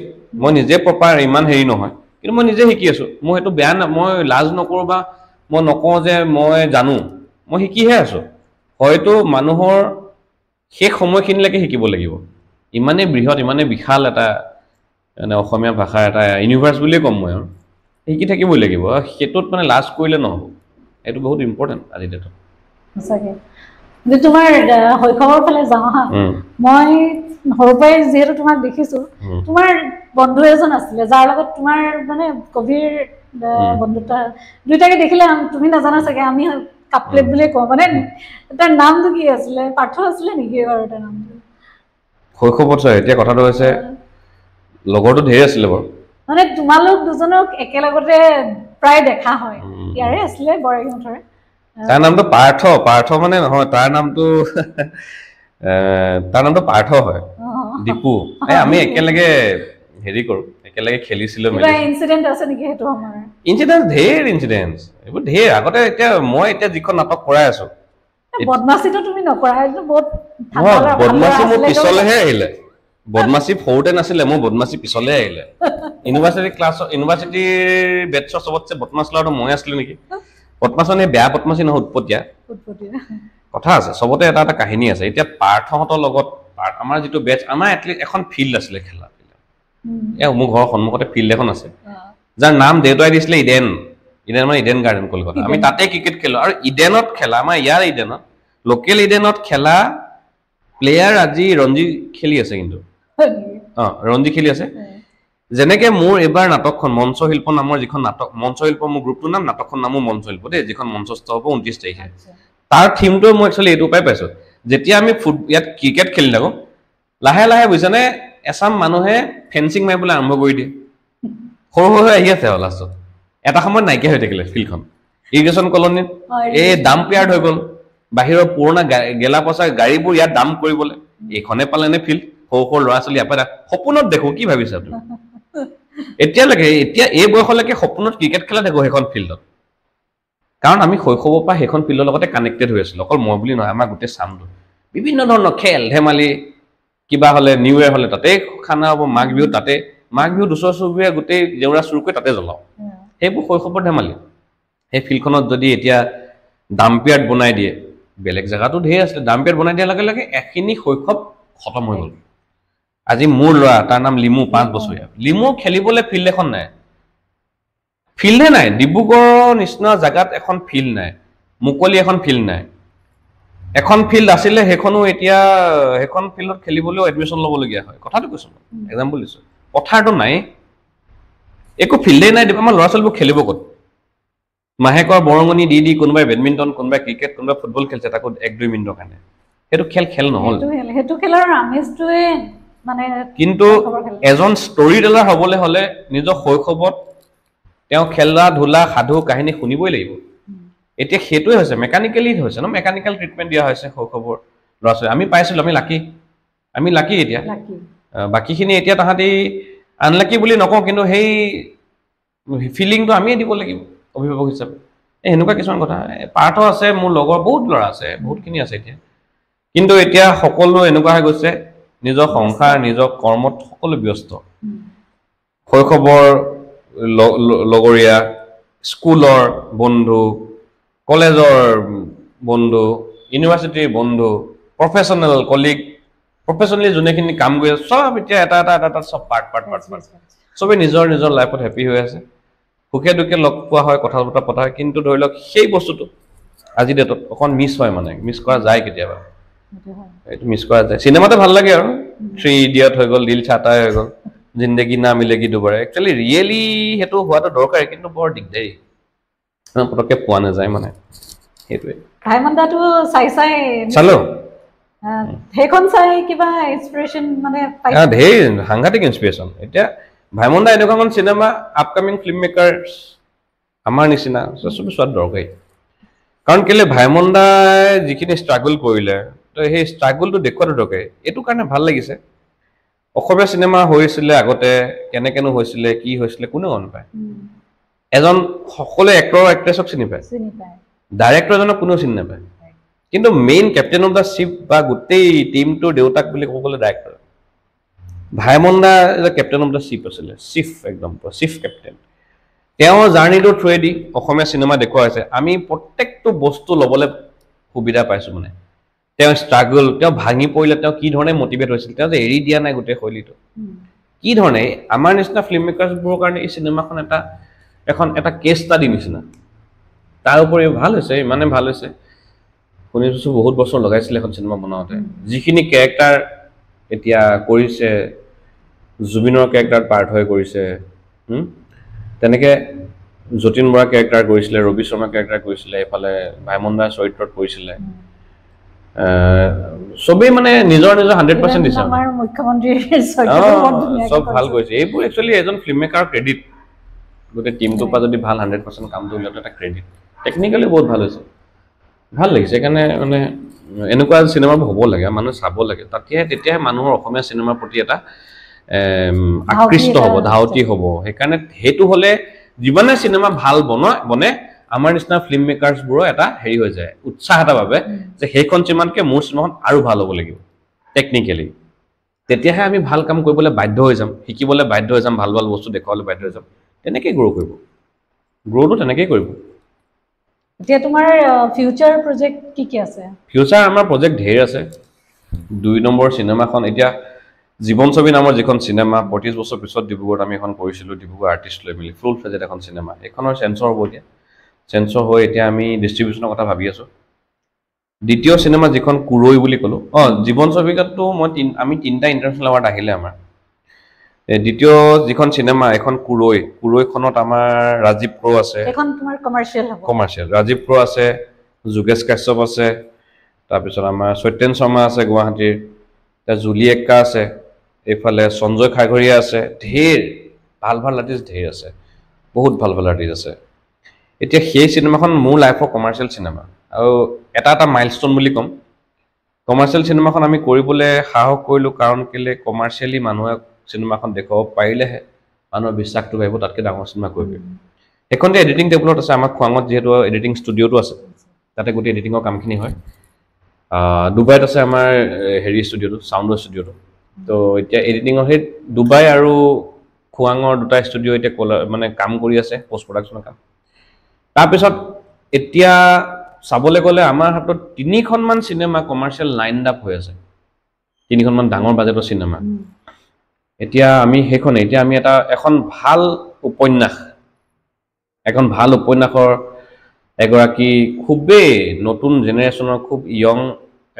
মই নিজে প্ৰপাৰ ইমান হেৰি নহয় কিন্তু মই নিজে শিকি আছো মই সেইটো বেয়া না মই লাজ নকৰো বা মই নকওঁ যে মই জানো মই শিকিহে আছো হয়তো মানুহৰ শেষ সময়খিনিলৈকে শিকিব লাগিব ইমানেই বৃহৎ ইমানেই বিশাল এটা মানে অসমীয়া ভাষাৰ এটা ইউনিভাৰ্ছ বুলিয়ে ক'ম মই আৰু শিকি থাকিবই লাগিব সেইটোত মানে লাজ কৰিলে নহ'ব এইটো বহুত ইম্পৰ্টেণ্ট আজিৰ ডেটত সঁচাকৈ যে তোমাৰ শৈশৱৰ ফালে যাওঁ হা মই সৰুৰ পৰাই যিহেতু তোমাক দেখিছোঁ তোমাৰ বন্ধু এজন আছিলে যাৰ লগত তোমাৰ মানে গভীৰ বন্ধুত্ব দুইটাকে দেখিলে তুমি নাজানা চাগে আমি কাপলেট বুলিয়ে কওঁ মানে তাৰ নামটো কি আছিলে পাৰ্থ আছিলে নেকি বাৰু তাৰ নামটো শৈশৱত চাই এতিয়া কথাটো হৈছে লগৰটো ঢেৰ আছিলে বাৰু মানে তোমালোক দুজনক একেলগতে প্ৰায় দেখা হয় ইয়াৰে আছিলে বৰাগীমঠৰে তাৰ নামটো পাৰ্থ মানে নহয় তাৰ নামটো পাৰ্থ হয় দীপু আমি একেলগে হেৰি কৰো একেলগে খেলিছিলো ইনসিডেন্ট আছে নেকি হেতু আমাৰ ইনসিডেন্ট ঢেৰ ইনসিডেন্টছ এইবোৰ ঢেৰ আগতে এতিয়া মই এতিয়া যিখন নাটক কৰাই আছো বদমাছিটো তুমি নকৰা এইটো বহুত বদমাছি মোৰ পিছলেহে আহিলে বদমাছি ফৌৰতে নাছিলে মোৰ বদমাছি পিছলে আহিলে ইউনিভাৰ্চিটিৰ বেটছৰ চবতছে বদমাছ ল'ৰাটো মই আছিলো নেকি বদমাছনে বেয়া বদমাছি নহয় উৎপতীয়া কথা আছে চবতে এটা এটা কাহিনী আছে এতিয়া পাৰ্থহঁতৰ লগত আমাৰ যিটো বেটছ আমাৰ এটলিষ্ট এখন ফিল্ড আছিলে খেলা মোৰ ঘৰৰ সন্মুখতে ফিল্ড এখন আছে যাৰ নাম দেউতাই দিছিলে ইডেন মানে ইডেন গাৰ্ডেন কলকাতা আমি তাতে ক্ৰিকেট খেলো আৰু ইডেনত খেলা আমাৰ ইয়াৰ ইডেনত লোকেল ইডেনত খেলা প্লেয়াৰ আজি ৰঞ্জি খেলি আছে কিন্তু ৰঞ্জি খেলি আছে যেনেকে মোৰ এবাৰ নাটকখন মঞ্চ শিল্প নামৰ যিখন নাটক মঞ্চ শিল্প মোৰ গ্ৰুপটোৰ নাম নাটকখন নামো মঞ্চ শিল্প দেই যিখন মঞ্চস্থ হ'ব 29 তাৰিখে তাৰ থিমটো মই একচুৱেলি এইটো পাই পাইছো যেতিয়া আমি ইয়াত ক্ৰিকেট খেলি থাকো লাহে লাহে বুজিছানে এছাম মানুহে ফেন্সিং মাৰিবলৈ আৰম্ভ কৰি দিয়ে সৰু সৰু আহি আছে লাষ্টত এটা সময়ত নাইকিয়া হৈ থাকিলে ফিল্ডখন ইৰিগেশ্যন কলনীত এই ডাম্প ইয়াৰ্ড হৈ গ'ল বাহিৰৰ পুৰণা গেলা পচা গাড়ীবোৰ ইয়াত ডাম্প কৰিবলৈ এইখনে পালেনে ফিল্ড সৰু সৰু ল'ৰা ছোৱালী ইয়াৰ সপোনত দেখো কি ভাবিছা তুমি এতিয়ালৈকে এতিয়া এই বয়সলৈকে সপোনত ক্ৰিকেট খেলা দেখো সেইখন ফিল্ডত কাৰণ আমি শৈশৱৰ পৰা সেইখন ফিল্ডৰ লগতে কানেক্টেড হৈ আছিলো অকল মই বুলি নহয় আমাৰ গোটেই চামটো বিভিন্ন ধৰণৰ খেল ধেমালি কিবা হ'লে নিউ ইয়েৰ হ'লে তাতে খানা হ'ব মাঘ বিহু তাতে মাঘ বিহুত ওচৰ চুবুৰীয়া গোটেই জেউৰা চুৰ কৰি তাতে জ্বলাওঁ সেইবোৰ শৈশৱৰ ধেমালি সেই ফিল্ডখনত যদি এতিয়া ডাম্পিয়াৰ্ড বনাই দিয়ে বেলেগ জেগাতো ঢেৰ আছিলে ডাম্পিয়াৰ্ড বনাই দিয়াৰ লগে লগে এখিনি শৈশৱ খতম হৈ গ'ল আজি মোৰ ল'ৰা তাৰ নাম লিমু 5 বছৰীয়া লিমু খেলিবলৈ ফিল্ড এখন নাই ফিল্ডে নাই ডিব্ৰুগড়ৰ নিচিনা জেগাত এখন ফিল্ড নাই মুকলি এখন ফিল্ড নাই এখন ফিল্ড আছিলে সেইখনো এতিয়া সেইখন ফিল্ডত খেলিবলৈও এডমিশ্যন ল'বলগীয়া হয় কথাটো কৈছো এক্সাম্পল দিছো পথাৰটো নাই একো ফিল্ডে নাই আমাৰ ল'ৰা ছোৱালীবোৰ খেলিব ক'ত মাহেকৰ বৰঙণি দি কোনোবাই বেডমিণ্টন কোনোবাই ক্ৰিকেট কোনোবাই ফুটবল খেলিছে তাকো 1-2 মিনিটৰ কাৰণে সেইটো খেল নহ'ল সেইটো খেলৰ আমেজটোৱে মানে কিন্তু এজন ষ্টৰী টেলাৰ হ'বলৈ হ'লে নিজৰ শৈশৱত তেওঁ খেলা ধূলা সাধু কাহিনী শুনিবই লাগিব এতিয়া সেইটোৱে হৈছে মেকানিকেলি হৈছে ন মেকানিকেল ট্ৰিটমেণ্ট দিয়া হৈছে শৈশৱৰ ল'ৰা ছোৱালী আমি পাইছিলো আমি লাকি এতিয়া বাকীখিনি এতিয়া তাহাঁতি আনলাকি বুলি নকওঁ কিন্তু সেই ফিলিংটো আমিয়ে দিব লাগিব অভিভাৱক হিচাপে এনেকুৱা কিছুমান কথা পাৰ্থ আছে মোৰ লগৰ বহুত ল'ৰা আছে বহুতখিনি আছে এতিয়া কিন্তু এতিয়া সকলো এনেকুৱা হৈ গৈছে নিজৰ সংসাৰ নিজৰ কৰ্মত সকলো ব্যস্ত শৈশৱৰ লগৰীয়া স্কুলৰ বন্ধু কলেজৰ বন্ধু ইউনিভাৰ্চিটিৰ বন্ধু প্ৰফেশ্যনেল কলিগ প্ৰফেশ্যনেলি যোনেখিনি কাম কৰি আছে চব এতিয়া এটা চব পাৰ্ট চবেই নিজৰ নিজৰ লাইফত হেপি হৈ আছে সুখে দুখে লগ পোৱা হয় কথা বতৰা পতা হয় কিন্তু ধৰি লওক সেই বস্তুটো আজি ডেটত অকণ মিছ হয় মানে মিছ কৰা যায় কেতিয়াবা এইটো মিছ কৰা যায় চিনেমাতে ভাল লাগে আৰু 3 ইডিয়ট হৈ গ'ল দিল চাটা হৈ গ'ল জিন্দগী না মিলেগি দুবাৰে একচুৱেলি ৰিয়েলি হেতু হোৱাটো দৰকাৰ কিন্তু বৰ দিগদাৰী পটককে পোৱা নাযায় মানে সেইটোৱে ভাইমন্দাটো চাই চালো হেখন চাই কিবা ইনস্পিৰেচন মানে পাইছা ধেৰ সাংঘাতিক ইনস্পিৰেচন এতিয়া ভাইমন্দা এনেকুৱা চিনেমা আপকামিং ফিল্ম মেকাৰ্ছ আমাৰ নিচিনা সব সোৱাদ দৰকাৰী কাৰণ কেলে ভাইমন্দাই যিখিনি ষ্ট্ৰাগল কৰিলে তো সেই ষ্ট্ৰাগলটো দেখুৱাটো দৰকাৰী এইটো কাৰণে ভাল লাগিছে অসমীয়া চিনেমা হৈছিলে আগতে কেনেকেনো হৈছিলে কি হৈছিলে কোনো গম নাপায় এজন সকলে এক্টৰ এক্ট্ৰেছক চিনি পায় ডাইৰেক্টৰ এজনক কোনো চিনি নাপায় কিন্তু মেইন কেপ্টেইন অফ দা শিপ বা গোটেই টিমটো দেউতাক বুলি ক'বলৈ ডাইৰেক্টৰ ভাইমন্দা কেপ্টেইন অফ দা শিপ আছিলে চিফ একদম চিফ কেপ্টেইন তেওঁ জাৰ্নিটো থ্ৰুৱেদি অসমীয়া চিনেমা দেখুওৱা হৈছে আমি প্ৰত্যেকটো বস্তু ল'বলৈ সুবিধা পাইছো মানে তেওঁ ষ্ট্ৰাগল তেওঁ ভাঙি পৰিলে তেওঁ কি ধৰণে মটিভেট হৈছিল তেওঁ যে এৰি দিয়া নাই গোটেই শৈলীটো কি ধৰণে আমাৰ নিচিনা ফিল্ম মেকাৰ্ছবোৰৰ কাৰণে এই চিনেমাখন এটা কেছ ষ্টাডি নিচিনা তাৰ উপৰি ভাল হৈছে ইমানে ভাল হৈছে শুনিছো বহুত বছৰ লগাইছিলে এখন চিনেমা বনাওঁতে যিখিনি ক্যাৰেক্টাৰ এতিয়া কৰিছে জুবিনৰ ক্যাৰেক্টাৰ পাৰ্ট হৈ কৰিছে তেনেকে যতীন বৰা ক্যাৰেক্টাৰ কৰিছিলে ৰবি শৰ্মা ক্যাৰেক্টাৰ কৰিছিলে এফালে ভাইমন্দা চৰিত্ৰত কৰিছিলে সবে মানে নিজৰ 100% দিছে আমাৰ মুখ্যমন্ত্ৰীৰ চৰিত্ৰটো সব ভাল কৰিছে এইবোৰ একচুৱেলি এজন ফিল্ম মেকাৰ ক্ৰেডিট গোটেই টিমটোৰ পৰা যদি ভাল 100% কামটো উলিয়াটো এটা ক্ৰেডিট টেকনিক্যালি বহুত ভাল হৈছে ভাল লাগিছে কাৰণে মানে এনেকুৱা চিনেমাবোৰ হ'ব লাগে মানুহ চাব লাগে তেতিয়া মানুহৰ অসমীয়া চিনেমাৰ প্ৰতি এটা আকৃষ্ট হ'ব ধাউতি হ'ব সেইকাৰণে হেতু হলে যিমানে চিনেমা ভাল বনে আমাৰ নিচিনা ফিল্ম মেকাৰ্ছবোৰৰ এটা হেৰি হৈ যায় উৎসাহ এটা বাবে যে সেইখন চিনেমাতকে মোৰ চিনেমাখন আৰু ভাল হ'ব লাগিব টেকনিক্যালি তেতিয়াহে আমি ভাল কাম কৰিবলৈ বাধ্য হৈ যাম শিকিবলৈ বাধ্য হৈ যাম ভাল বস্তু দেখুৱাবলৈ বাধ্য হৈ যাম তেনেকৈ গ্ৰ'টো তেনেকৈ কৰিব এতিয়া তোমাৰ ফিউচাৰ প্ৰজেক্ট কি আছে ফিউচাৰ আমাৰ প্ৰজেক্ট ঢেৰ আছে 2 নম্বৰ চিনেমাখন এতিয়া জীৱন ছবি নামৰ যিখন চিনেমা 25 বছৰ পিছত ডিব্ৰুগড়ত আমি এখন কৰিছিলো ডিব্ৰুগড় আৰ্টিষ্ট লৈ মিলি ফুল ফ্লেজেড এখন চিনেমা এখনৰ সেন্সৰ হ'ব এতিয়া সেন্সৰ হৈ এতিয়া আমি ডিস্ট্ৰিবিউচনৰ কথা ভাবি আছো দ্বিতীয় চিনেমা যিখন কুৰৈ বুলি ক'লো জীৱন ছবিকাতটো আমি 3টা ইন্টাৰনেশ্যনেল এৱাৰ্ড আহিলে আমাৰ দ্বিতীয় যিখন চিনেমা এখন কুৰৈখনত আমাৰ ৰাজীৱ প্ৰ আছে এখন তোমাৰ কমাৰ্শিয়েল ৰাজীৱ প্ৰ আছে যোগেশ কাশ্যপ আছে তাৰপিছত আমাৰ সত্যেন শৰ্মা আছে গুৱাহাটীৰ জুলি এক্কা আছে এইফালে সঞ্জয় খাগৰিয়া আছে ঢেৰ ভাল আৰ্টিষ্ট ঢেৰ আছে বহুত ভাল আৰ্টিষ্ট আছে এতিয়া সেই চিনেমাখন মোৰ লাইফৰ কমাৰ্শিয়েল চিনেমা আৰু এটা মাইলষ্টন বুলি ক'ম কমাৰ্শিয়েল চিনেমাখন আমি কৰিবলৈ সাহস কৰিলো কাৰণ কেলে কমাৰ্শিয়েলি মানুহে চিনেমাখন দেখুৱাব পাৰিলেহে মানুহৰ বিশ্বাসটো বাঢ়িব তাতকৈ ডাঙৰ চিনেমা কৰিব এখন যে এডিটিং টেবুলত আছে আমাৰ খোৱাঙত যিহেতু এডিটিং ষ্টুডিঅ'টো আছে তাতে গোটেই এডিটিঙৰ কামখিনি হয় ডুবাইত আছে আমাৰ হেৰি ষ্টুডিঅ'টো সাউণ্ডৰ ষ্টুডিঅ'টো তো এতিয়া এডিটিঙৰ সেই ডুবাই আৰু খোৱাঙৰ দুটা ষ্টুডিঅ' এতিয়া মানে কাম কৰি আছে পোষ্ট প্ৰডাকশ্যনৰ কাম তাৰপিছত এতিয়া চাবলৈ গ'লে আমাৰ হাতত 3খনমান চিনেমা কমাৰ্শিয়েল লাইনড আপ হৈ আছে 3খনমান ডাঙৰ বাজেটৰ চিনেমা এতিয়া আমি এখন ভাল উপন্যাসৰ এগৰাকী খুবেই নতুন জেনেৰেশ্যনৰ খুব ইয়ং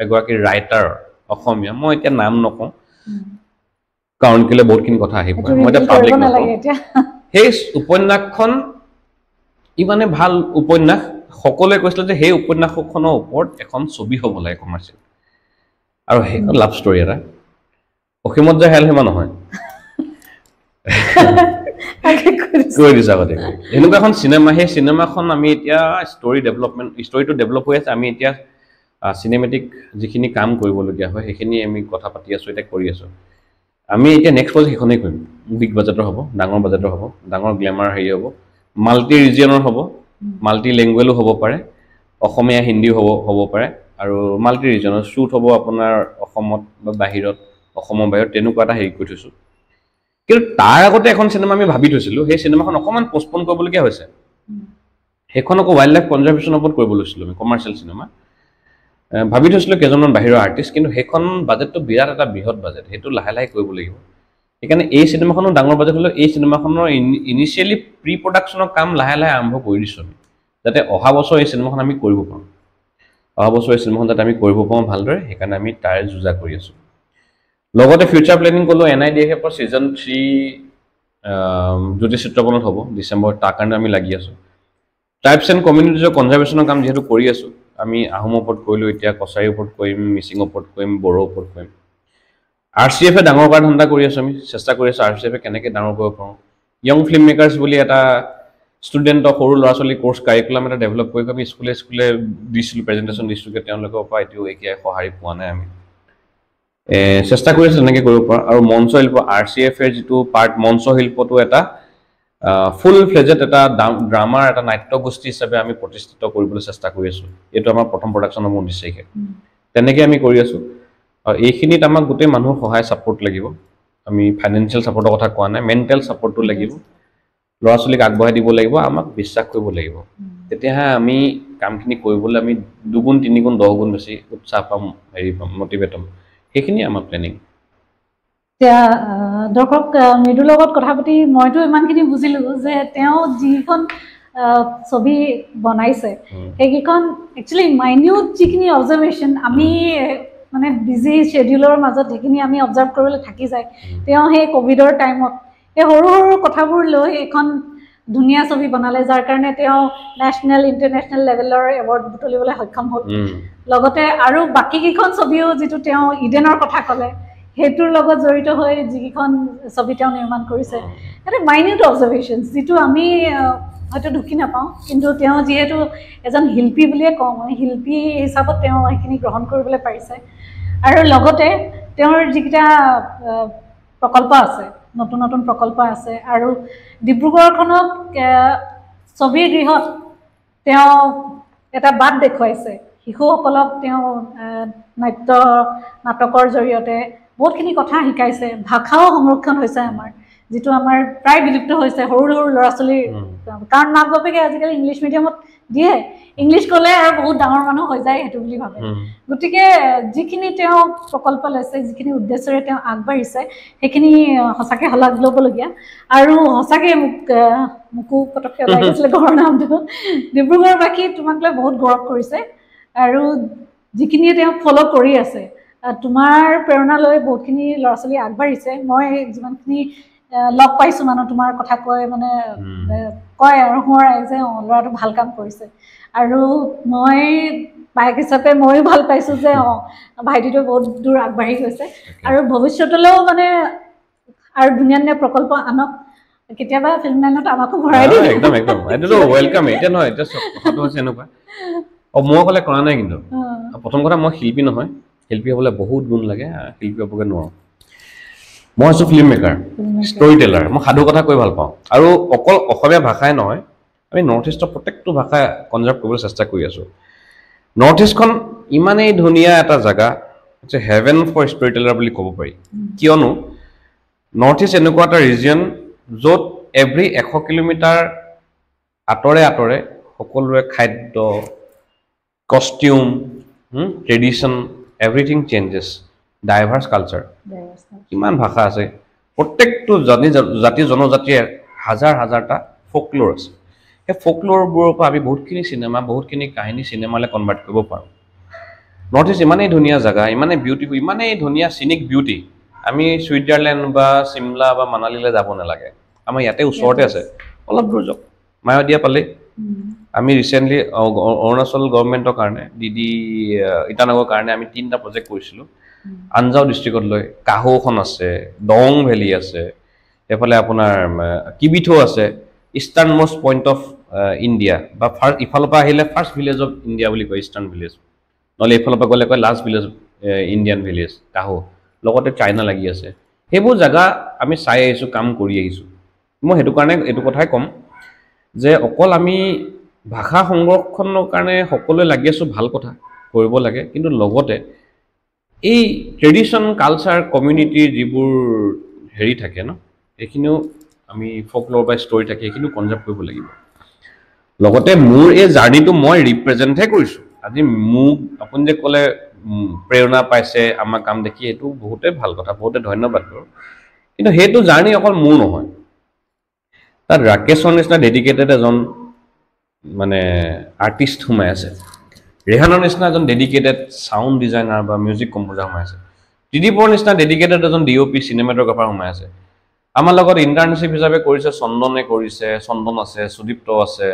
এগৰাকী ৰাইটাৰ অসমীয়া মই এতিয়া নাম নকওঁ কাৰণ কেলে বহুতখিনি কথা আহিব মই এটা পাব্লিক সেই উপন্যাসখন ইমানে ভাল উপন্যাস সকলোৱে কৈছিল যে সেই উপন্যাসখনৰ ওপৰত এখন ছবি হ'ব লাগে কমাৰ্শিয়েল আৰু সেইখন লাভ ষ্টৰী এটা অসীমত যায় হেল হেমা নহয় কৈ দিছা গতিকে এনেকুৱা এখন চিনেমা সেই চিনেমাখন আমি এতিয়া ষ্টৰীটো ডেভেলপ হৈ আছে আমি এতিয়া চিনেমেটিক যিখিনি কাম কৰিবলগীয়া হয় সেইখিনি আমি কথা পাতি আছো এতিয়া কৰি আছো আমি এতিয়া নেক্সট প্ৰজেক্ট সেইখনেই কৰিম বিগ বাজেটৰ হ'ব ডাঙৰ বাজেটৰ হ'ব ডাঙৰ গ্লেমাৰ হেৰি হ'ব মাল্টি ৰিজিয়নৰ হ'ব মাল্টি লেংগুৱেজো হ'ব পাৰে অসমীয়া হিন্দী হ'ব পাৰে আৰু মাল্টি ৰিজিয়নৰ শ্বুট হ'ব আপোনাৰ অসমত বা বাহিৰত অসমৰ বাহিৰত তেনেকুৱা এটা হেৰি কৰি থৈছো কিন্তু তাৰ আগতে এখন চিনেমা আমি ভাবি থৈছিলো সেই চিনেমাখন অকমান পোষ্টপন কৰিবলগীয়া হৈছে সেইখন আকৌ ৱাইল্ড লাইফ কনজাৰভেশ্যনৰ ওপৰত কৰিব লৈছিলো আমি কমাৰ্শিয়েল চিনেমা ভাবি থৈছিলো কেইজনমান বাহিৰৰ আৰ্টিষ্ট কিন্তু সেইখন বাজেটটো বিৰাট এটা বৃহৎ বাজেট সেইটো লাহে লাহে কৰিব লাগিব সেইকাৰণে এই চিনেমাখনো ডাঙৰ বাজেট হ'লেও এই চিনেমাখনৰ ইনিচিয়েলি প্ৰি প্ৰডাকশ্যনৰ কাম লাহে লাহে আৰম্ভ কৰি দিছো আমি যাতে অহা বছৰ এই চিনেমাখন আমি কৰিব পাৰোঁ অহা বছৰ চিনেমাখনত আমি কৰিব পাৰোঁ ভালদৰে সেইকাৰণে আমি তাৰ যুঁজা কৰি আছোঁ লগতে ফিউচাৰ প্লেনিং ক'লো NIDFৰ সিজন 3 জ্যোতি চিত্ৰপনত হ'ব ডিচেম্বৰ তাৰ কাৰণে আমি লাগি আছোঁ ট্ৰাইবছ এণ্ড কমিউনিটিজৰ কনজাৰভেশ্যনৰ কাম যিহেতু কৰি আছোঁ আমি আহোমৰ ওপৰত কৰিলোঁ এতিয়া কছাৰীৰ ওপৰত কৰিম মিচিঙৰ ওপৰত কৰিম বড়োৰ ওপৰত কৰিম RCF ডাঙৰ কৰাৰ ধান্দা কৰি আছোঁ আমি চেষ্টা কৰি আছোঁ RCF কেনেকৈ ডাঙৰ কৰিব পাৰোঁ ইয়ং ফিল্ম মেকাৰ্ছ বুলি এটা ষ্টুডেণ্টক সৰু ল'ৰা ছোৱালী কোৰ্চ কাৰিকুলাম এটা ডেভেলপ কৰি আমি স্কুলে দিছিলোঁ প্ৰেজেণ্টেশ্যন দিছিলোঁ তেওঁলোকৰ পৰা এতিয়াও এতিয়াই সঁহাৰি পোৱা নাই আমি চেষ্টা কৰি আছোঁ তেনেকৈ কৰিব পৰা আৰু মঞ্চ শিল্প RCFৰ যিটো পাৰ্ট মঞ্চ শিল্পটো এটা ফুল ফ্লেজেড এটা ড্ৰামাৰ এটা নাট্যগোষ্ঠী হিচাপে আমি প্ৰতিষ্ঠিত কৰিবলৈ চেষ্টা কৰি আছোঁ এইটো আমাৰ প্ৰথম প্ৰডাকশ্যন হ'ব 19 তাৰিখে তেনেকৈ আমি কৰি আছোঁ আৰু এইখিনিত আমাক গোটেই মানুহৰ সহায় ছাপোৰ্ট লাগিব আমি ফাইনেন্সিয়েল ছাপোৰ্টৰ কথা কোৱা নাই মেণ্টেল ছাপোৰ্টটো লাগিব ল'ৰা ছোৱালীক আগবঢ়াই দিব লাগিব আমাক বিশ্বাস কৰিব লাগিব তেতিয়াহে আমি কামখিনি কৰিবলৈ আমি 2 গুণ 3 গুণ 10 গুণ বেছি উৎসাহ পাম হেৰি পাম মটিভেট হ'ম সেইখিনি আমাৰ প্লেনিং এতিয়া দৰ্শক মৃদুৰ লগত কথা পাতি মইতো ইমানখিনি বুজিলোঁ যে তেওঁ যিখন ছবি বনাইছে সেইকেইখন একচুৱেলি মাইনিউট যিখিনি অবজাৰ্ভেশ্যন আমি মানে বিজি শ্বেডিউলৰ মাজত সেইখিনি আমি অবজাৰ্ভ কৰিবলৈ থাকি যায় তেওঁ সেই কোভিডৰ টাইমত এই সৰু সৰু কথাবোৰ লৈ এখন ধুনীয়া ছবি বনালে যাৰ কাৰণে তেওঁ নেশ্যনেল ইণ্টাৰনেশ্যনেল লেভেলৰ এৱাৰ্ড বুটলিবলৈ সক্ষম হ'ল লগতে আৰু বাকী কেইখন ছবিও যিটো তেওঁ ইডেনৰ কথা ক'লে সেইটোৰ লগত জড়িত হৈ যিকেইখন ছবি তেওঁ নিৰ্মাণ কৰিছে এটা মাইনিউট অবজাৰ্ভেশ্যনছ যিটো আমি হয়তো ঢুকি নাপাওঁ কিন্তু তেওঁ যিহেতু এজন শিল্পী বুলিয়ে কওঁ মই শিল্পী হিচাপত তেওঁ সেইখিনি গ্ৰহণ কৰিবলৈ পাৰিছে আৰু লগতে তেওঁৰ যিকেইটা প্ৰকল্প আছে নতুন নতুন প্ৰকল্প আছে আৰু ডিব্ৰুগড়খনক ছবিৰ গৃহত তেওঁ এটা বাট দেখুৱাইছে শিশুসকলক তেওঁ নাটকৰ জৰিয়তে বহুতখিনি কথা শিকাইছে ভাষাও সংৰক্ষণ হৈছে আমাৰ যিটো আমাৰ প্ৰায় বিলুপ্ত হৈছে সৰু সৰু ল'ৰা ছোৱালীৰ কাৰণ মাক বাপেকে আজিকালি ইংলিছ মিডিয়ামত দিয়ে ইংলিছ ক'লে আৰু বহুত ডাঙৰ মানুহ হৈ যায় সেইটো বুলি ভাবে গতিকে যিখিনি তেওঁ প্ৰকল্প লৈছে যিখিনি উদ্দেশ্যৰে তেওঁ আগবাঢ়িছে সেইখিনি সঁচাকৈ শলাগ ল'বলগীয়া আৰু সঁচাকৈ মোকো পটককৈ ওলাই গৈছিলে ঘৰৰ নামটো ডিব্ৰুগড়বাসী তোমাক লৈ বহুত গৌৰৱ কৰিছে আৰু যিখিনিয়ে তেওঁ ফ'ল' কৰি আছে তোমাৰ প্ৰেৰণা লৈ বহুতখিনি ল'ৰা ছোৱালী আগবাঢ়িছে মই যিমানখিনি লগ পাইছোঁ মানুহ তোমাৰ কথা কয় মানে কয় আৰু সোঁৱৰাই যে ল'ৰাটো ভাল কাম কৰিছে আৰু মই বায়েক হিচাপে ময়ো ভাল পাইছোঁ যে ভাইটিটো বহুত দূৰ আগবাঢ়ি গৈছে আৰু ভৱিষ্যতলৈও মানে আৰু ধুনীয়া ধুনীয়া প্ৰকল্প আনক কেতিয়াবা ফিল্ম লাইনত আমাকো ভৰাই দিব একদম একদম এইটো ওয়েলকাম এতিয়া নহয় এতিয়া কথাটো হৈছে এনেকুৱা মই ক'লে কৰা নাই কিন্তু প্ৰথম কথা মই শিল্পী নহয় শিল্পী হ'বলৈ বহুত গুণ লাগে শিল্পী হ'বগৈ নোৱাৰোঁ মই আছোঁ ফিল্ম মেকাৰ ষ্টৰী টেলাৰ মই সাধু কথা কৈ ভাল পাওঁ আৰু অকল অসমীয়া ভাষাই নহয় আমি নৰ্থ ইষ্টৰ প্ৰত্যেকটো ভাষা কনজাৰ্ভ কৰিবলৈ চেষ্টা কৰি আছোঁ নৰ্থ ইষ্টখন ইমানেই ধুনীয়া এটা জেগা যে হেভেন ফৰ ষ্টৰী টেলাৰ বুলি ক'ব পাৰি কিয়নো নৰ্থ ইষ্ট এনেকুৱা এটা ৰিজিয়ন য'ত এভৰি 100 কিলোমিটাৰ আঁতৰে আঁতৰে সকলোৰে খাদ্য costume tradition everything changes diverse culture কিমান ভাষা আছে প্ৰত্যেকটো জাতি জনজাতিৰ হাজাৰ হাজাৰটা ফ'কল'ৰ আছে সেই ফ'কল'ৰবোৰৰ পৰা আমি বহুতখিনি চিনেমা বহুতখিনি কাহিনী চিনেমালৈ কনভাৰ্ট কৰিব পাৰোঁ নৰ্থ ইষ্ট ইমানেই ধুনীয়া জেগা ইমানেই বিউটিফুল ইমানেই ধুনীয়া চিনিক বিউটি আমি ছুইজাৰলেণ্ড বা চিমলা বা মানালীলৈ যাব নালাগে আমাৰ ইয়াতে ওচৰতে আছে অলপ দূৰ যাওক মায়'দিয়া পালেই আমি ৰিচেণ্টলি অৰুণাচল গভৰ্ণমেণ্টৰ কাৰণে DD ইটানগৰৰ কাৰণে আমি 3টা প্ৰজেক্ট কৰিছিলোঁ আনজাও ডিষ্ট্ৰিক্টত লৈ কাহৌখন আছে দং ভেলী আছে এফালে আপোনাৰ কিবিথো আছে eastern most point of India বা ফাৰ্ষ্ট ইফালৰ পৰা আহিলে ফাৰ্ষ্ট ভিলেজ অফ ইণ্ডিয়া বুলি কয় ইষ্টাৰ্ণ ভিলেজ নহ'লে এইফালৰ পৰা গ'লে কয় লাষ্ট ভিলেজ ইণ্ডিয়ান ভিলেজ কাহৌ লগতে চাইনা লাগি আছে সেইবোৰ জেগা আমি চাই আহিছোঁ কাম কৰি আহিছোঁ মই সেইটো কাৰণে এইটো কথাই ক'ম যে অকল আমি ভাষা সংৰক্ষণৰ কাৰণে সকলোৱে লাগি আছোঁ ভাল কথা কৰিব লাগে কিন্তু লগতে এই ট্ৰেডিশ্যন কালচাৰ কমিউনিটিৰ যিবোৰ হেৰি থাকে ন এইখিনিও আমি ফ'কল'ৰ বা ষ্টৰী থাকে এইখিনিও কনজাৰ্ভ কৰিব লাগিব লগতে মোৰ এই জাৰ্ণিটো মই ৰিপ্ৰেজেণ্টহে কৰিছোঁ আজি মোক আপুনি যে ক'লে প্ৰেৰণা পাইছে আমাৰ কাম দেখি এইটো বহুতে ভাল কথা বহুতে ধন্যবাদ কৰোঁ কিন্তু সেইটো জাৰ্ণি অকল মোৰ নহয় তাত ৰাকেশৰ নিচিনা ডেডিকেটেড এজন মানে আৰ্টিষ্ট সোমাই আছে ৰেহানৰ নিচিনা এজন ডেডিকেটেড সাউন্ড ডিজাইনাৰ বা মিউজিক কম্পোজাৰ সোমাই আছে ত্ৰিদীপৰ নিচিনা ডেডিকেটেড এজন ডিঅপি চিনেমাটোগ্ৰাফাৰ সোমাই আছে আমাৰ লগত ইন্টাৰ্নশ্বিপ হিচাপে কৰিছে চন্দনে কৰিছে চন্দন আছে সুদীপ্ত আছে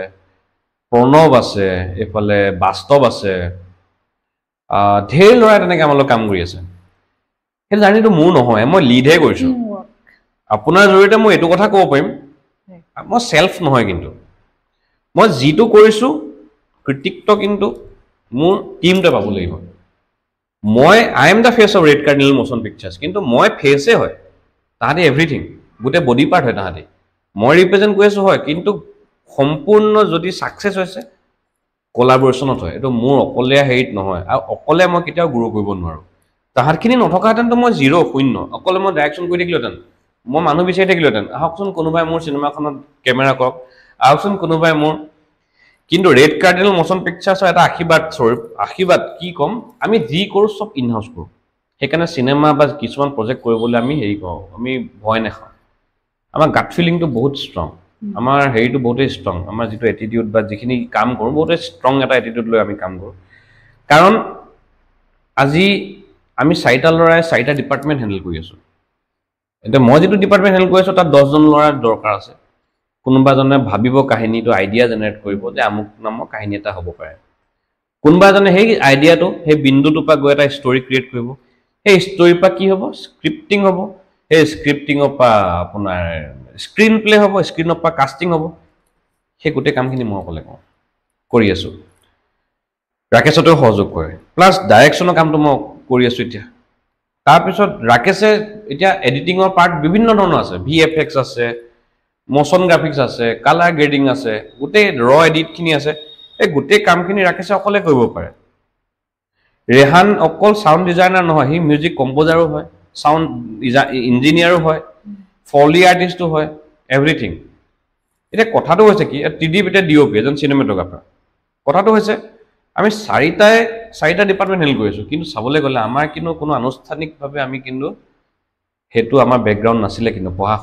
প্ৰণৱ আছে এফালে বাস্তৱ আছে ঢেৰ ল'ৰাই তেনেকৈ আমাৰ লগত কাম কৰি আছে সেই জাৰ্নিটো মোৰ নহয় মই লিডহে কৰিছোঁ আপোনাৰ জৰিয়তে মই এইটো কথা ক'ব পাৰিম মই সেলফ নহয় কিন্তু মই যিটো কৰিছোঁ কৃতিত্ব কিন্তু মোৰ টিমটোৱে পাব লাগিব মই I am the face of red cardinal motion pictures কিন্তু মই ফেচে হয় তাহাঁতি এভৰিথিং গোটেই বডি পাৰ্ট হয় তাহাঁতি মই ৰিপ্ৰেজেণ্ট কৰি আছোঁ হয় কিন্তু সম্পূৰ্ণ যদি ছাকচেছ হৈছে কোলাবৰেশ্যনত হয় এইটো মোৰ অকলীয়া হেৰিত নহয় আৰু অকলে মই কেতিয়াও গ্ৰ' কৰিব নোৱাৰোঁ তাহাঁতখিনি নথকাহেঁতেনতো মই 0 0 অকলে মই ডাইৰেকশ্যন কৰি থাকিলোহেঁতেন মই মানুহ বিচাৰি থাকিলোহেঁতেন আহকচোন কোনোবাই মোৰ চিনেমাখনত কেমেৰা কৰক আহকচোন কোনোবাই মোৰ কিন্তু ৰেড কাৰ্ডিনেল মোশ্যন পিকচাৰ্ছৰ এটা আশীৰ্বাদ কি ক'ম আমি যি কৰোঁ চব ইন হাউচ কৰোঁ সেইকাৰণে চিনেমা বা কিছুমান প্ৰজেক্ট কৰিবলৈ আমি হেৰি কৰোঁ আমি ভয় নাখাওঁ আমাৰ গাট ফিলিংটো বহুত ষ্ট্ৰং আমাৰ হেৰিটো বহুতেই ষ্ট্ৰং আমাৰ যিটো এটিটিউড বা যিখিনি কাম কৰোঁ বহুতেই ষ্ট্ৰং এটা এটিটিউড লৈ আমি কাম কৰোঁ কাৰণ আজি আমি 4টা ল'ৰাই 4টা ডিপাৰ্টমেণ্ট হেণ্ডেল কৰি আছোঁ এতিয়া মই যিটো ডিপাৰ্টমেণ্ট হেণ্ডেল কৰি আছোঁ তাত 10জন ল'ৰাৰ দৰকাৰ আছে কোনোবা জনে ভাবিব কাহিনীটো আইডিয়া জেনেৰেট কৰিব যে আমুক নামৰ কাহিনী এটা হ'ব পাৰে কোনোবা জনে সেই আইডিয়াটো সেই বিন্দুটোৰ পৰা গৈ এটা ষ্টৰি ক্ৰিয়েট কৰিব সেই ষ্টৰিৰ পৰা কি হ'ব স্ক্ৰিপ্টিং হ'ব সেই স্ক্ৰিপ্টিঙৰ পৰা আপোনাৰ স্ক্ৰীন প্লে হ'ব স্ক্ৰীনৰ পৰা কাষ্টিং হ'ব সেই গোটেই কামখিনি মই অকলে কৰি আছোঁ ৰাকেশতেও সহযোগ কৰে প্লাছ ডাইৰেকশ্যনৰ কামটো মই কৰি আছোঁ এতিয়া তাৰপিছত ৰাকেশে এতিয়া এডিটিঙৰ পাৰ্ট বিভিন্ন ধৰণৰ আছে VFX আছে মোশ্যন গ্ৰাফিক্স আছে কালাৰ গ্ৰেডিং আছে গোটেই এডিটখিনি আছে এই গোটেই কামখিনি ৰাকেশে অকলে কৰিব পাৰে ৰেহান অকল সাউণ্ড ডিজাইনাৰ নহয় সি মিউজিক কম্পোজাৰো হয় সাউণ্ড ইঞ্জিনিয়াৰো হয় ফলি আৰ্টিষ্টো হয় এভৰিথিং এতিয়া কথাটো হৈছে কি ত্ৰিদীপ এতিয়া ডিঅপি এজন চিনেমেটোগ্ৰাফাৰ কথাটো হৈছে আমি 4টা ডিপাৰ্টমেণ্ট হেণ্ডেল কৰি আছোঁ কিন্তু চাবলৈ গ'লে আমাৰ কিন্তু কোনো আনুষ্ঠানিকভাৱে আমি কিন্তু সেইটো আমাৰ বেকগ্ৰাউণ্ড নাছিলে কিন্তু পঢ়া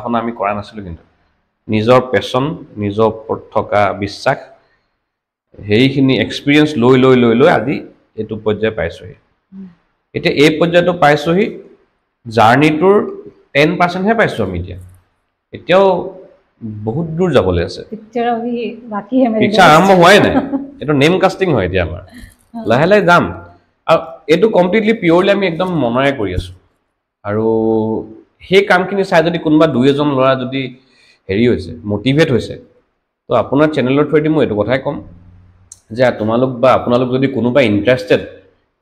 শুনা আমি কৰা নাছিলোঁ কিন্তু নিজৰ পেশ্যন নিজৰ ওপৰত থকা বিশ্বাস সেইখিনি এক্সপিৰিয়েঞ্চ লৈ আজি এইটো পৰ্যায় পাইছোঁহি এতিয়া এই পৰ্যায়টো পাইছোঁহি জাৰ্নিটোৰ 10%হে পাইছোঁ আমি এতিয়াও বহুত দূৰ যাবলৈ আছে পিকচাৰ আৰম্ভ হোৱাই নাই এইটো নেম কাষ্টিং হয় এতিয়া আমাৰ লাহে লাহে যাম আৰু এইটো কমপ্লিটলি পিয়ৰলি আমি একদম মনেৰে কৰি আছোঁ আৰু সেই কামখিনি চাই যদি কোনোবা 2-এজন ল'ৰা যদি হেৰি হৈছে মটিভেট হৈছে তো আপোনাৰ চেনেলৰ থ্ৰুদি মই এইটো কথাই ক'ম যে তোমালোক বা আপোনালোক যদি কোনোবা ইণ্টাৰেষ্টেড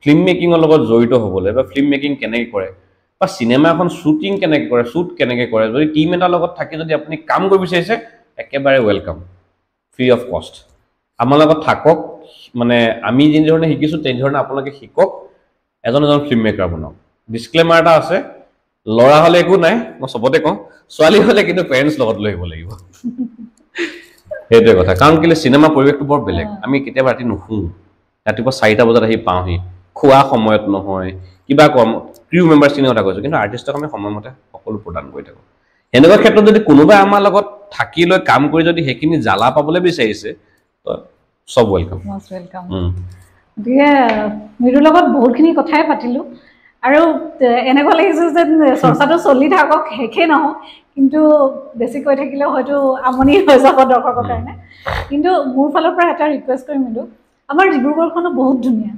ফিল্ম মেকিঙৰ লগত জড়িত হ'বলৈ বা ফিল্ম মেকিং কেনেকৈ কৰে বা চিনেমা এখন শ্বুটিং কেনেকৈ কৰে শ্বুট কেনেকৈ কৰে যদি টিম এটাৰ লগত থাকি যদি আপুনি কাম কৰিব বিচাৰিছে একেবাৰে ৱেলকাম ফ্ৰী অফ কষ্ট আমাৰ লগত থাকক মানে আমি যিধৰণে শিকিছোঁ তেনেধৰণে আপোনালোকে শিকক এজন ফিল্ম মেকাৰ বনাওক ডিছক্লেমাৰ এটা আছে ল'ৰা হ'লে একো নাই মই চবতে কওঁ ছোৱালী হ'লে কিন্তু পেৰেণ্টছ লগত লৈ আহিব লাগিব সেইটোৱে কথা কাৰণ কেলৈ চিনেমা পৰিৱেশটো বৰ বেলেগ আমি কেতিয়াবা ৰাতি নুশুওঁ ৰাতিপুৱা 4টা বজাত আহি পাওঁহি খোৱা সময়ত নহয় কিবা কম ক্ৰিউ মেম্বাৰছখিনিৰ কথা কৈছোঁ কিন্তু আৰ্টিষ্টক আমি সময়মতে সকলো প্ৰদান কৰি থাকোঁ এনেকুৱা ক্ষেত্ৰত যদি কোনোবাই আমাৰ লগত থাকি লৈ কাম কৰি যদি সেইখিনি জ্বালা পাবলৈ বিচাৰিছে তো সব ৱেলকাম গতিকে মিৰুৰ লগত বহুতখিনি কথাই পাতিলোঁ আৰু এনেকুৱা লাগিছে যে চৰ্চাটো চলি থাকক শেষেই নহওক কিন্তু বেছি কৈ থাকিলেও হয়তো আমনি হৈ যাব দৰ্শকৰ কাৰণে কিন্তু মোৰ ফালৰ পৰা এটা ৰিকুৱেষ্ট কৰিম মিৰু আমাৰ ডিব্ৰুগড়খনো বহুত ধুনীয়া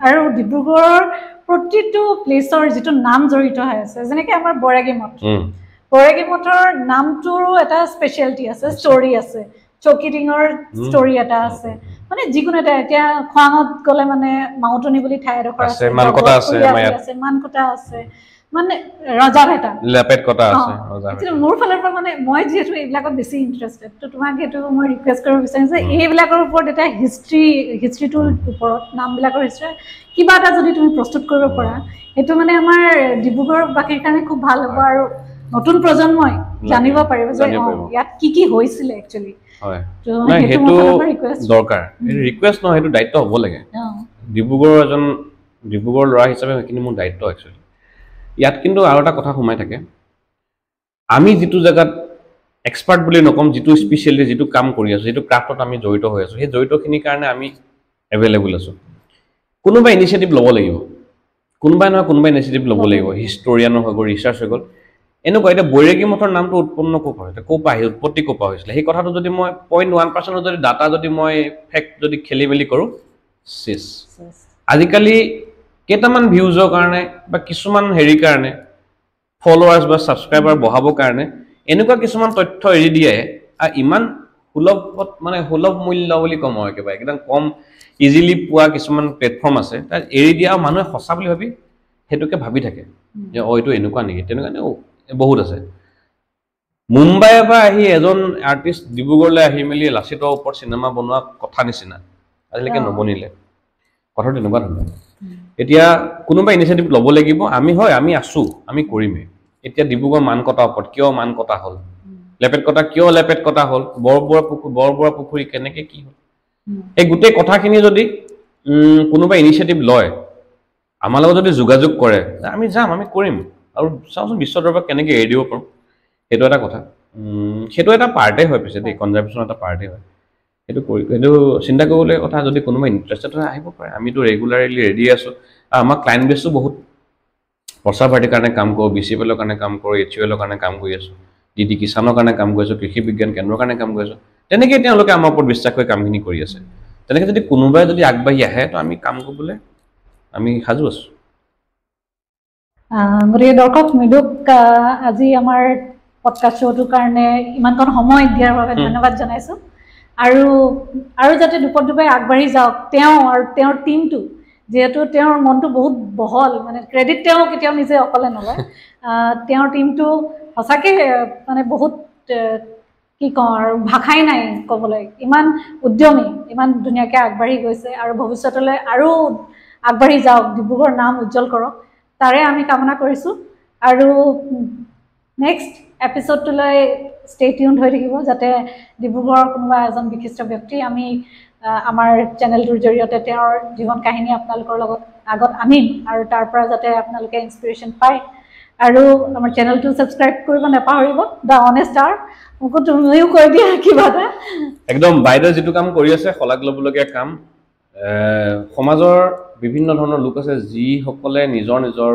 আৰু ডিব্ৰুগড়ৰ প্ৰতিটো প্লেচৰ যিটো নাম জড়িত হৈ আছে যেনেকৈ আমাৰ বৈৰাগী মঠৰ নামটোৰো এটা স্পেচিয়েলিটি আছে ষ্টৰি আছে চৌকিডিঙৰ ষ্টৰি এটা আছে মানে যিকোনো এটা এতিয়া খোৱাঙত গ'লে মানে মাউতনি বুলি ঠাই এডোখৰ আছে মানকটা আছে মানে ৰজাভেটা লেপেটকটা আছে মোৰ ফালৰ পৰা মানে মই যিহেতু এইবিলাকত বেছি ইণ্টাৰেষ্টেড তো তোমাক সেইটো মই ৰিকুৱেষ্ট কৰিব বিচাৰিম যে এইবিলাকৰ ওপৰত এটা হিষ্ট্ৰীটোৰ ওপৰত নামবিলাকৰ হিষ্ট্ৰী কিবা এটা যদি তুমি প্ৰস্তুত কৰিব পৰা সেইটো মানে আমাৰ ডিব্ৰুগড়বাসীৰ কাৰণে খুব ভাল হ'ব আৰু নতুন প্ৰজন্মই জানিব পাৰিব যে ইয়াত কি হৈছিলে একচুৱেলি হয় সেইটো দৰকাৰ ৰিকুৱেষ্ট নহয় সেইটো দায়িত্ব হ'ব লাগে ডিব্ৰুগড় ল'ৰা হিচাপে সেইখিনি মোৰ দায়িত্ব একচুৱেলি ইয়াত কিন্তু আৰু এটা কথা সোমাই থাকে আমি যিটো জেগাত এক্সপাৰ্ট বুলি নকম যিটো স্পেচিয়েলি যিটো কাম কৰি আছোঁ যিটো ক্ৰাফ্টত আমি জড়িত হৈ আছোঁ সেই জড়িতখিনিৰ কাৰণে আমি এভেইলেবল আছো কোনোবা ইনিশিয়েটিভ ল'ব লাগিব কোনোবা ইনিশিয়েটিভ ল'ব লাগিব হিষ্টৰিয়ানৰ হৈ গ'ল ৰিচাৰ্চ হৈ গ'ল এনেকুৱা এটা বৈৰাগী মঠৰ নামটো উৎপন্ন ক'ৰ পৰা হৈছে ক'ৰ পৰা আহি উৎপত্তি ক'ৰ পৰা হৈছিলে সেই কথাটো যদি মই 0.1% যদি ডাটা যদি মই ফেক্ট যদি খেলি মেলি কৰোঁ শেষ আজিকালি কেইটামান ভিউজৰ কাৰণে বা কিছুমান হেৰিৰ কাৰণে ফলোৱাৰ্ছ বা ছাবস্ক্ৰাইবাৰ বঢ়াবৰ কাৰণে এনেকুৱা কিছুমান তথ্য এৰি দিয়ে আৰু ইমান সুলভ মূল্য বুলি কম হয় একেবাৰে একদম কম ইজিলি পোৱা কিছুমান প্লেটফৰ্ম আছে তাত এৰি দিয়া আৰু মানুহে সঁচা বুলি ভাবি সেইটোকে ভাবি থাকে যে এইটো এনেকুৱা নেকি তেনেকুৱা বহুত আছে মুম্বাইৰ পৰা আহি এজন আৰ্টিষ্ট ডিব্ৰুগড়লৈ আহি মেলি লাচিতৰ ওপৰত চিনেমা বনোৱা কথা নিচিনা আজিলৈকে নবনিলে কথাটো তেনেকুৱা ধৰণৰ এতিয়া কোনোবা ইনিচিয়েটিভ ল'ব লাগিব আমি আছো আমি কৰিমেই এতিয়া ডিব্ৰুগড় মানকটা ওপৰত কিয় মানকটা হ'ল লেপেট কটা হ'ল বৰবৰা পুখুৰী কেনেকে কি হ'ল এই গোটেই কথাখিনি যদি কোনোবা ইনিচিয়েটিভ লয় আমাৰ লগত যদি যোগাযোগ কৰে আমি যাম আমি কৰিম আৰু চাওঁচোন বিশ্ব দৰবাৰত কেনেকে এৰি দিব পাৰোঁ সেইটো এটা কথা সেইটো এটা পাৰ্টে হয় পিছে দেই কনজাৰ্ভেশ্যন এটা পাৰ্টে হয় সেইটো চিন্তা কৰিবলৈ কথা যদি কোনোবা ইণ্টাৰেষ্টেড হয় আহিব পাৰে আমিতো ৰেগুলাৰলি ৰেডি আছোঁ আৰু আমাৰ ক্লাইণ্ট বেছো বহুত প্ৰচাৰ পাৰ্টিৰ কাৰণে কাম কৰোঁ BCPLৰ কাৰণে কাম কৰোঁ HULৰ কাৰণে কাম কৰি আছোঁ DD কিষাণৰ কাৰণে কাম কৰি আছোঁ কৃষি বিজ্ঞান কেন্দ্ৰৰ কাৰণে কাম কৰি আছোঁ তেনেকৈ তেওঁলোকে আমাৰ ওপৰত বিশ্বাস কৰি কামখিনি কৰি আছে তেনেকৈ যদি কোনোবাই যদি আগবাঢ়ি আহে তো আমি কাম কৰিবলৈ আমি সাজু আছোঁ গতিকে দৰ্শক মৃদুক আজি আমাৰ পডকাষ্ট শ্ব'টোৰ কাৰণে ইমানকণ সময় দিয়াৰ বাবে ধন্যবাদ জনাইছোঁ আৰু যাতে দুপদুপাই আগবাঢ়ি যাওক তেওঁ আৰু তেওঁৰ টীমটো যেহেতু তেওঁৰ মনটো বহুত বহল মানে ক্ৰেডিট তেওঁ কেতিয়াও নিজে অকলে নলয় তেওঁৰ টীমটো সঁচাকৈ মানে বহুত কি কওঁ আৰু ভাষাই নাই ক'বলৈ ইমান উদ্যমী ইমান ধুনীয়াকৈ আগবাঢ়ি গৈছে আৰু ভৱিষ্যতলৈ আৰু আগবাঢ়ি যাওক ডিব্ৰুগড়ৰ নাম উজ্জ্বল কৰক তাৰে আমি কামনা কৰিছোঁ আৰু নেক্সট এপিছ'ডটোলৈ ষ্টে টিউনড হৈ থাকিব যাতে ডিব্ৰুগড়ৰ কোনোবা এজন বিশিষ্ট ব্যক্তি আমি আমাৰ চেনেলটোৰ জৰিয়তে তেওঁৰ জীৱন কাহিনী আপোনালোকৰ আগত আনিম আৰু তাৰ পৰা যাতে আপোনালোকে ইনস্পিৰেশ্যন পায় আৰু আমাৰ চেনেলটো ছাবস্ক্ৰাইব কৰিব নাপাহৰিব দ্য অনেষ্ট আৱাৰ মোকো তুমিও কৈ দিয়া কিবা এটা একদম বাইদেউ যিটো কাম কৰি আছে শলাগ ল'বলগীয়া কাম সমাজৰ বিভিন্ন ধৰণৰ লোক আছে যিসকলে নিজৰ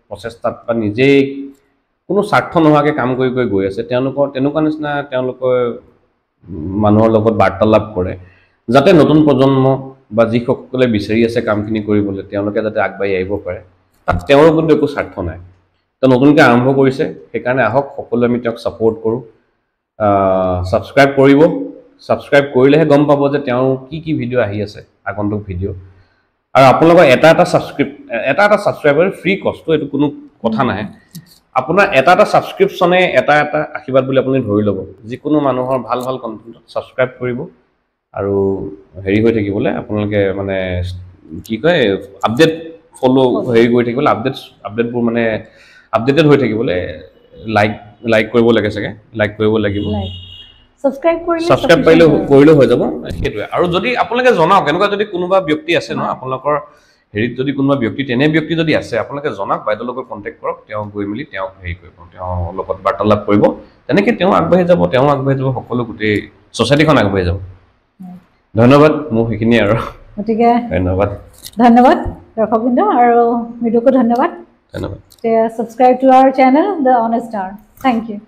প্ৰচেষ্টাত বা নিজেই কোনো স্বাৰ্থ নোহোৱাকৈ কাম কৰি গৈ আছে তেওঁলোকৰ তেনেকুৱা নিচিনা তেওঁলোকে মানুহৰ লগত বাৰ্তালাপ কৰে যাতে নতুন প্ৰজন্ম বা যিসকলে বিচাৰি আছে কামখিনি কৰিবলৈ তেওঁলোকে যাতে আগবাঢ়ি আহিব পাৰে তাত তেওঁৰ কিন্তু একো স্বাৰ্থ নাই তো নতুনকৈ আৰম্ভ কৰিছে সেইকাৰণে আহক সকলোৱে আমি তেওঁক ছাপোৰ্ট কৰোঁ ছাবস্ক্ৰাইব কৰিলেহে গম পাব যে তেওঁ কি ভিডিঅ' আহি আছে আগন্তুক ভিডিঅ' আৰু আপোনালোকৰ এটা ছাবস্ক্ৰাইবাৰ ফ্ৰী কষ্ট এইটো কোনো কথা নাহে আপোনাৰ এটা ছাবস্ক্ৰিপশ্যনে এটা আশীৰ্বাদ বুলি আপুনি ধৰি ল'ব যিকোনো মানুহৰ ভাল কণ্টেণ্টত ছাবস্ক্ৰাইব কৰিব আৰু হেৰি হৈ থাকিবলৈ আপোনালোকে মানে কি কয় আপডেট ফ'ল' হেৰি কৰি থাকিবলৈ আপডেটবোৰ মানে আপডেটেড হৈ থাকিবলৈ লাইক কৰিব লাগে চাগে লাইক কৰিব লাগিব ছাবস্ক্ৰাইব কৰিলেও হৈ যাব সেইটোৱে আৰু যদি আপোনালোকে জনাওক এনেকুৱা যদি কোনোবা ব্যক্তি আছে ন আপোনালোকৰ হেৰিত যদি কোনোবা ব্যক্তি তেনে ব্যক্তি যদি আছে আপোনালোকে জনাওক বাইদেউৰ লগত কণ্টেক্ট কৰক তেওঁ গৈ মেলি তেওঁক হেৰি কৰিব তেওঁৰ লগত বাৰ্তালাপ কৰিব তেনেকৈ তেওঁ আগবাঢ়ি যাব সকলো গোটেই ছ'চাইটিখন আগবাঢ়ি যাব ধন্যবাদ মোৰ সেইখিনি আৰু গতিকে ধন্যবাদ দৰ্শকবৃন্দ আৰু মৃদুকো ধন্যবাদ subscribe to our channel the honest hour thank U